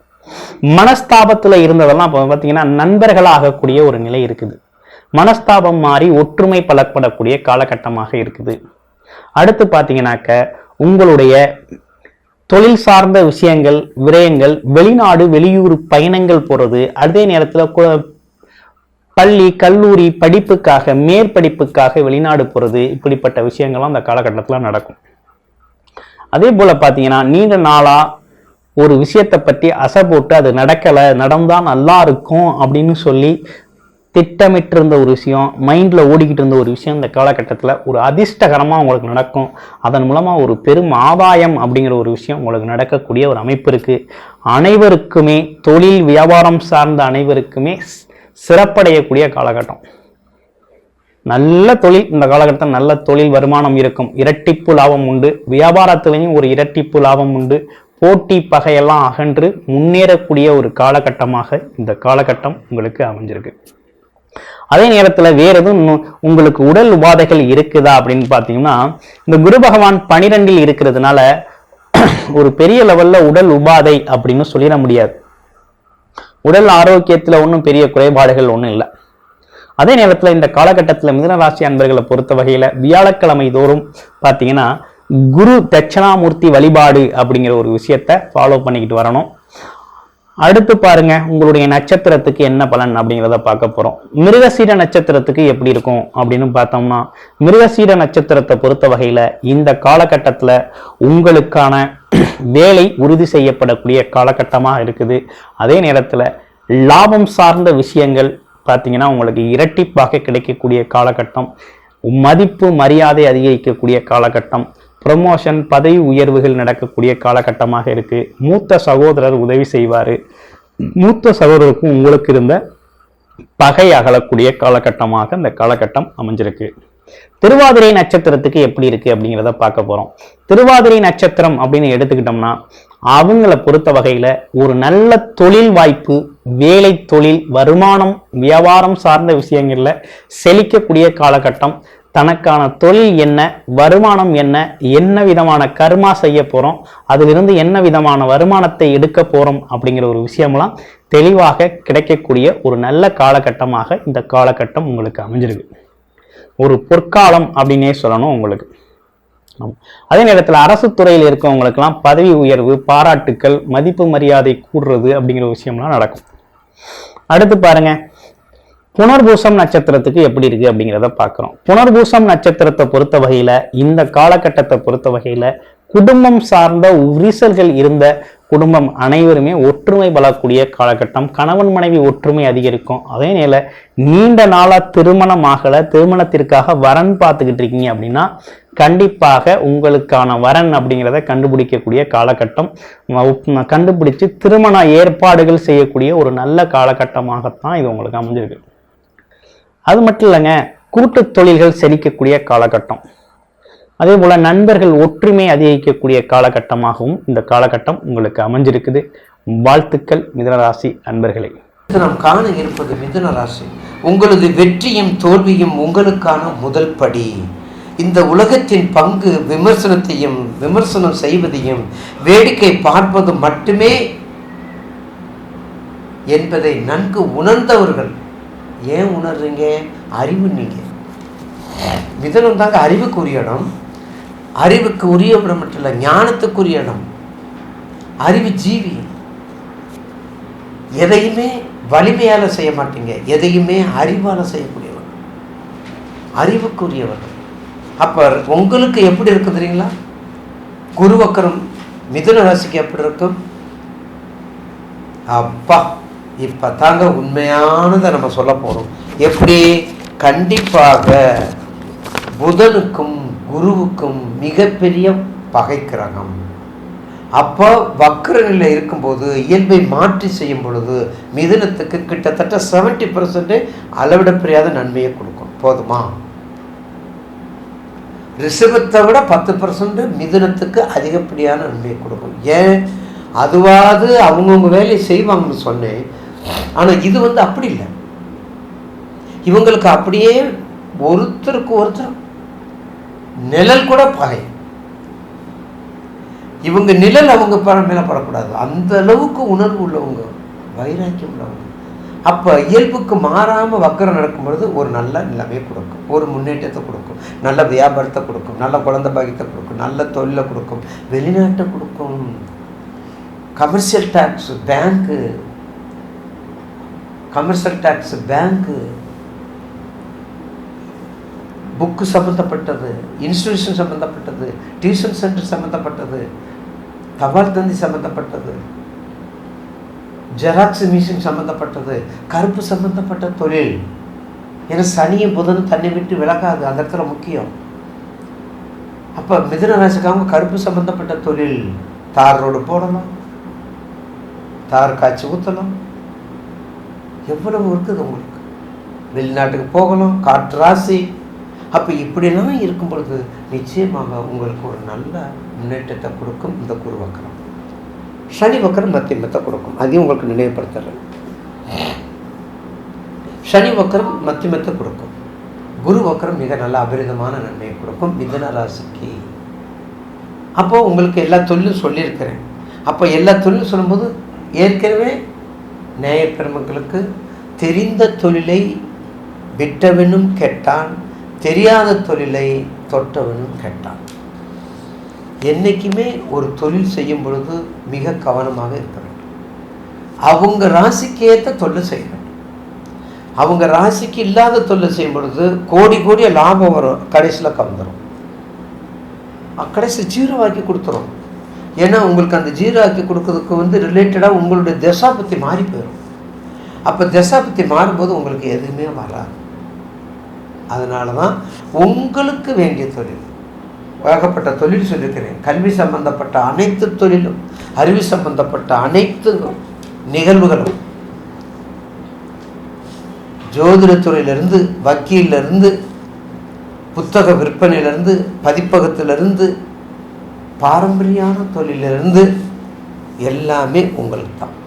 மனஸ்தாபத்துல இருந்ததெல்லாம் பார்த்தீங்கன்னா நண்பர்களாகக்கூடிய ஒரு நிலை இருக்குது. மனஸ்தாபம் மாறி ஒற்றுமை பலப்படக்கூடிய காலகட்டமாக இருக்குது. அடுத்து பார்த்தீங்கன்னாக்க உங்களுடைய தொழில் சார்ந்த விஷயங்கள், விரயங்கள், வெளிநாடு, வெளியூர் பயணங்கள் போறது, அதே நேரத்தில் பள்ளி, கல்லூரி படிப்புக்காக, மேற்படிப்புக்காக வெளிநாடு போறது, இப்படிப்பட்ட விஷயங்கள்லாம் அந்த காலகட்டத்தில் நடக்கும். அதே போல பார்த்தீங்கன்னா நீண்ட நாளா ஒரு விஷயத்தை பற்றி அசை போட்டு அது நடக்கலை, நடந்தா நல்லா இருக்கும் அப்படின்னு சொல்லி திட்டமிட்டு இருந்த ஒரு விஷயம், மைண்ட்ல ஓடிக்கிட்டு இருந்த ஒரு விஷயம் இந்த காலகட்டத்தில் ஒரு அதிர்ஷ்டகரமாக உங்களுக்கு நடக்கும். அதன் மூலமாக ஒரு பெரும் ஆதாயம் அப்படிங்கிற ஒரு விஷயம் உங்களுக்கு நடக்கக்கூடிய ஒரு அமைப்பு இருக்கு. அனைவருக்குமே தொழில் வியாபாரம் சார்ந்த அனைவருக்குமே சிறப்படையக்கூடிய காலகட்டம். நல்ல தொழில் இந்த காலகட்டத்தில் நல்ல தொழில் வருமானம் இருக்கும். இரட்டிப்பு லாபம் உண்டு. வியாபாரத்திலையும் ஒரு இரட்டிப்பு லாபம் உண்டு. போட்டி பகையெல்லாம் அகன்று முன்னேறக்கூடிய ஒரு காலகட்டமாக இந்த காலகட்டம் உங்களுக்கு அமைஞ்சிருக்கு. அதே நேரத்தில் வேற எதுவும் உங்களுக்கு உடல் உபாதைகள் இருக்குதா அப்படின்னு பார்த்தீங்கன்னா இந்த குரு பகவான் 12 இருக்கிறதுனால ஒரு பெரிய லெவல்ல உடல் உபாதை அப்படின்னு சொல்லிட முடியாது. உடல் ஆரோக்கியத்தில் ஒன்றும் பெரிய குறைபாடுகள் ஒன்றும் இல்லை. அதே நேரத்தில் இந்த காலகட்டத்தில் மிதுனராசி அன்பர்களை பொறுத்த வகையில் வியாழக்கிழமை தோறும் பார்த்தீங்கன்னா குரு தட்சணாமூர்த்தி வழிபாடு அப்படிங்கிற ஒரு விஷயத்தை ஃபாலோ பண்ணிக்கிட்டு வரணும். அடுத்து பாருங்க, உங்களுடைய நட்சத்திரத்துக்கு என்ன பலன் அப்படிங்கிறத பார்க்க போறோம். மிருகசீர நட்சத்திரத்துக்கு எப்படி இருக்கும் அப்படின்னு பார்த்தோம்னா, மிருகசீர நட்சத்திரத்தை பொறுத்த வகையில இந்த காலகட்டத்தில் உங்களுக்கான வேலை உறுதி செய்யப்படக்கூடிய காலகட்டமாக இருக்குது. அதே நேரத்தில் லாபம் சார்ந்த விஷயங்கள் பார்த்தீங்கன்னா உங்களுக்கு இரட்டிப்பாக கிடைக்கக்கூடிய காலகட்டம். மதிப்பு மரியாதை அதிகரிக்கக்கூடிய காலகட்டம். ப்ரமோஷன், பதவி உயர்வுகள் நடக்கக்கூடிய காலகட்டமாக இருக்கு. மூத்த சகோதரர் உதவி செய்வார். மூத்த சகோதரருக்கும் உங்களுக்கு இருந்த பகை அகலக்கூடிய காலகட்டமாக இந்த காலகட்டம் அமைஞ்சிருக்கு. திருவாதிரை நட்சத்திரத்துக்கு எப்படி இருக்கு அப்படிங்கிறத பார்க்க போறோம். திருவாதிரை நட்சத்திரம் அப்படின்னு எடுத்துக்கிட்டோம்னா அவங்கள பொறுத்த வகையில ஒரு நல்ல தொழில் வாய்ப்பு, வேலை, தொழில், வருமானம், வியாபாரம் சார்ந்த விஷயங்கள்ல செழிக்கக்கூடிய காலகட்டம். தனக்கான தொழில் என்ன, வருமானம் என்ன, என்ன விதமான கர்மா செய்ய போறோம், அதிலிருந்து என்ன விதமான வருமானத்தை எடுக்க போறோம் அப்படிங்கிற ஒரு விஷயம்லாம் தெளிவாக கிடைக்கக்கூடிய ஒரு நல்ல காலகட்டமாக இந்த காலகட்டம் உங்களுக்கு அமைஞ்சிருக்கு. ஒரு பொற்காலம் அப்படின்னே சொல்லணும் உங்களுக்கு. அதே நேரத்தில் அரசு துறையில் இருக்கவங்களுக்கெல்லாம் பதவி உயர்வு, பாராட்டுக்கள், மதிப்பு மரியாதை கூடுறது அப்படிங்கிற விஷயம்லாம் நடக்கும். அடுத்து பாருங்க, புனர்பூசம் நட்சத்திரத்துக்கு எப்படி இருக்கு அப்படிங்கிறத பார்க்கிறோம். புனர்பூசம் நட்சத்திரத்தை பொறுத்த வகையில, இந்த காலகட்டத்தை பொறுத்த வகையில குடும்பம் சார்ந்த விரிசல்கள் இருந்த குடும்பம் அனைவருமே ஒற்றுமை பலக்கூடிய காலகட்டம். கணவன் மனைவி ஒற்றுமை அதிகரிக்கும். அதே நேர நீண்ட நாளா திருமணமாகல, திருமணத்திற்காக வரன் பார்த்துக்கிட்டு இருக்கீங்க அப்படின்னா கண்டிப்பாக உங்களுக்கான வரன் அப்படிங்கிறத கண்டுபிடிக்கக்கூடிய காலகட்டம். கண்டுபிடிச்சு திருமண ஏற்பாடுகள் செய்யக்கூடிய ஒரு நல்ல காலகட்டமாகத்தான் இது உங்களுக்கு அமைஞ்சிருக்கு. அது மட்டும் இல்லைங்க, கூட்டு தொழில்கள் செழிக்கக்கூடிய காலகட்டம். அதே போல நண்பர்கள் ஒற்றுமை அதிகரிக்கக்கூடிய காலகட்டமாகவும் இந்த காலகட்டம் உங்களுக்கு அமைஞ்சிருக்குது. வாழ்த்துக்கள் மிதுனராசி அன்பர்களே. நாம் காண இருப்பது மிதுன ராசி. உங்களது வெற்றியும் தோல்வியும் உங்களுக்கான முதல் படி. இந்த உலகத்தின் பங்கு விமர்சனம் செய்வதையும் வேடிக்கை பார்ப்பது மட்டுமே என்பதை நன்கு உணர்ந்தவர்கள். ஏன் உணர்றீங்க? அறிவு. நீங்க மிதுனம் தாங்க அறிவுக்குரிய இடம். அறிவுக்கு உரிய இடம் மட்டும் இல்லை, ஞானத்துக்குரிய இடம். அறிவு ஜீவி. எதையுமே வலிமையால செய்ய மாட்டீங்க, எதையுமே அறிவால செய்யக்கூடியவர், அறிவுக்குரியவர். அப்ப உங்களுக்கு எப்படி இருக்கு தெரியுங்களா? குரு வக்கரம் மிதுன ராசிக்கு எப்படி இருக்கும்? அப்பா, இப்ப தாங்க உண்மையானதை நம்ம சொல்ல போறோம். எப்படி? கண்டிப்பாக புதனுக்கும் குருவுக்கும் மிகப்பெரிய பகை கிரகம். அப்போ வக்ர நிலை இருக்கும்போது இயல்பை மாற்றி செய்யும் பொழுது மிதுனத்துக்கு கிட்டத்தட்ட 70% அளவிட பிரியாத நன்மையை கொடுக்கும். போதுமா? ரிஷபத்தை விட 10% மிதுனத்துக்கு அதிகப்படியான நன்மையை கொடுக்கும். ஏன்? அதுவாது அவங்கவுங்க வேலையை செய்வாங்கன்னு சொன்னேன். ஆனால் இது அப்படி இல்லை. இவங்களுக்கு அப்படியே ஒருத்தருக்கு ஒருத்தர் நிழல் கூட பகை. இவங்க நிழல் அவங்க மேல படக்கூடாது. அந்த அளவுக்கு உணர்வு உள்ளவங்க, வைராக்கியம் உள்ளவங்க. அப்ப இயல்புக்கு மாறாம வக்கரம் நடக்கும் பொழுது ஒரு நல்ல நிலைமையை கொடுக்கும், ஒரு முன்னேற்றத்தை கொடுக்கும், நல்ல வியாபாரத்தை கொடுக்கும், நல்ல குழந்தை பாக்கியத்தை கொடுக்கும், நல்ல தொழிலை கொடுக்கும், வெளிநாட்டை கொடுக்கும், கமர்ஷியல் டாக்ஸ் பேங்க்கு, புக்கு சம்மந்தப்பட்டது, இன்ஸ்டிடியூஷன் சம்மந்தப்பட்டது, டியூஷன் சென்டர் சம்மந்தப்பட்டது, தபால் தந்தி சம்மந்தப்பட்டது, ஜெராக்ஸ் மிஷின் சம்மந்தப்பட்டது, கருப்பு சம்மந்தப்பட்ட தொழில். ஏன்னா சனியும் புதனும் தன்னை விட்டு விலகாது, அந்த இடத்துல முக்கியம். அப்போ மிதுன ராசிக்காரங்க கருப்பு சம்மந்தப்பட்ட தொழில், தார் ரோடு போடலாம், தார் காய்ச்சி ஊற்றலாம், எவ்வளவு இருக்குது உங்களுக்கு. வெளிநாட்டுக்கு போகலாம், காற்று ராசி. அப்போ இப்படியெல்லாம் இருக்கும் பொழுது நிச்சயமாக உங்களுக்கு ஒரு நல்ல முன்னேற்றத்தை கொடுக்கும் இந்த குரு வக்கரம். சனி வக்கரம் மத்தியமத்தை கொடுக்கும், அதையும் உங்களுக்கு நினைவுபடுத்துறேன். சனி வக்கரம் மத்தியமத்தை கொடுக்கும், குரு வக்கரம் மிக நல்ல அபரிதமான நன்மையை கொடுக்கும் மிதுன ராசிக்கு. அப்போ உங்களுக்கு எல்லா தொழிலும் சொல்லியிருக்கிறேன். அப்போ எல்லா தொழிலும் சொல்லும்போது ஏற்கனவே நேய பெருமக்களுக்கு தெரிந்த தொழிலை விட்டவனும் கெட்டான், தெரியாத தொழிலை தொட்டவனும் கெட்டான். என்னைக்குமே ஒரு தொழில் செய்யும் பொழுது மிக கவனமாக இருக்க வேண்டும். அவங்க ராசிக்கு ஏற்ற தொழில் செய்ய வேண்டும். அவங்க ராசிக்கு இல்லாத தொழில் செய்யும் பொழுது கோடி கோடிய லாபம் வரும், கடைசியில் கவர்ந்துடும், கடைசி ஜீரோவாக்கி கொடுத்துரும். ஏன்னா உங்களுக்கு அந்த ஜீரோவாக்கி கொடுக்கறதுக்கு ரிலேட்டடாக உங்களுடைய தசாபத்தி மாறி போயிடும். அப்போ தசாபத்தி மாறும்போது உங்களுக்கு எதுவுமே வராது. அதனால தான் உங்களுக்கு வேண்டிய தொழில், ஏகப்பட்ட தொழில் சொல்லியிருக்கிறேன். கல்வி சம்பந்தப்பட்ட அனைத்து தொழிலும், அறிவு சம்பந்தப்பட்ட அனைத்து நிகழ்வுகளும், ஜோதிடத்துறையிலிருந்து, வக்கீலிருந்து, புத்தக விற்பனையிலிருந்து, பதிப்பகத்திலிருந்து, பாரம்பரியான தொழிலிருந்து எல்லாமே உங்களுக்கு தான்.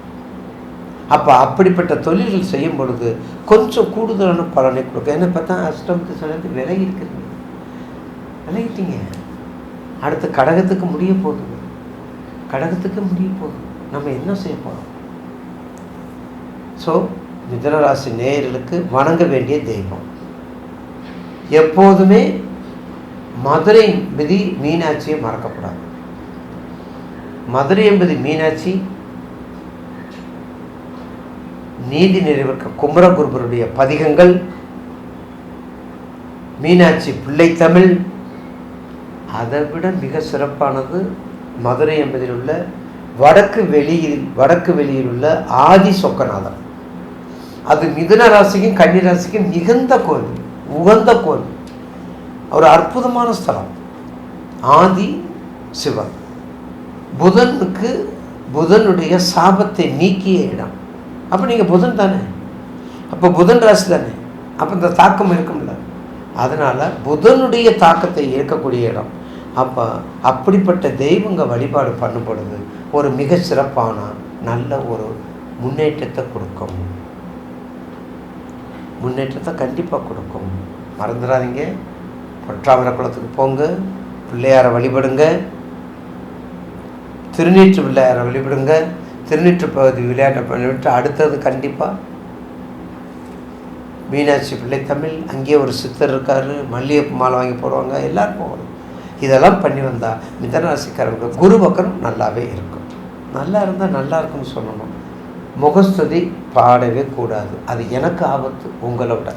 அப்போ அப்படிப்பட்ட தொழில்கள் செய்யும் பொழுது கொஞ்சம் கூடுதலான பலனை கொடுக்கும். என்ன பார்த்தா அஷ்டமத்து சனத்து விலகி இருக்குது, விலகிட்டீங்க. அடுத்து கடகத்துக்கு முடிய போகுது, நம்ம என்ன செய்ய போகிறோம்? ஸோ மிதுனராசி நேயர்களுக்கு வணங்க வேண்டிய தெய்வம் எப்போதுமே மதுரை என்பதி மீனாட்சியை மறக்கக்கூடாது. மதுரை என்பது மீனாட்சி, நீதி நிறைவேற்ற குமரகுருபருடைய பதிகங்கள், மீனாட்சி பிள்ளைத்தமிழ். அதை விட மிக சிறப்பானது மதுரை என்பதில் உள்ள வடக்கு வெளியில் உள்ள ஆதி சொக்கநாதர். அது மிதுன ராசிக்கும் கன்னி ராசிக்கும் மிகுந்த கோவில், உகந்த கோவில், ஒரு அற்புதமான ஸ்தலம். ஆதி சிவன் புதனுக்கு புதனுடைய சாபத்தை நீக்கிய இடம். அப்போ நீங்கள் புதன் தானே, அப்போ புதன் ராசி தானே, அப்போ இந்த தாக்கம் இருக்கும்ல. அதனால் புதனுடைய தாக்கத்தை ஏற்கக்கூடிய இடம். அப்போ அப்படிப்பட்ட தெய்வங்க வழிபாடு பண்ணும் பொழுது ஒரு மிக சிறப்பான நல்ல ஒரு முன்னேற்றத்தை கொடுக்கும். முன்னேற்றத்தை கண்டிப்பாக கொடுக்கும். மறந்துடாதீங்க. பொற்றாமரை குளத்துக்கு போங்க, பிள்ளையாரை வழிபடுங்க, திருநீற்று பிள்ளையாரை வழிபடுங்க. திருநீற்று பகுதி விளையாட்டை பண்ணிவிட்டு அடுத்தது கண்டிப்பாக மீனாட்சி பிள்ளைத்தமிழ். அங்கேயே ஒரு சித்தர் இருக்கார், மல்லிகைப்பூ மாலை வாங்கி போடுவாங்க, எல்லோரும் போகணும். இதெல்லாம் பண்ணி வந்தால் மிதனராசிக்காரங்க குரு வக்கரம் நல்லாவே இருக்கும். நல்லா இருந்தால் நல்லா இருக்குன்னு சொல்லணும். முகஸ்துதி பாடவே கூடாது, அது எனக்கு ஆபத்து உங்களோட.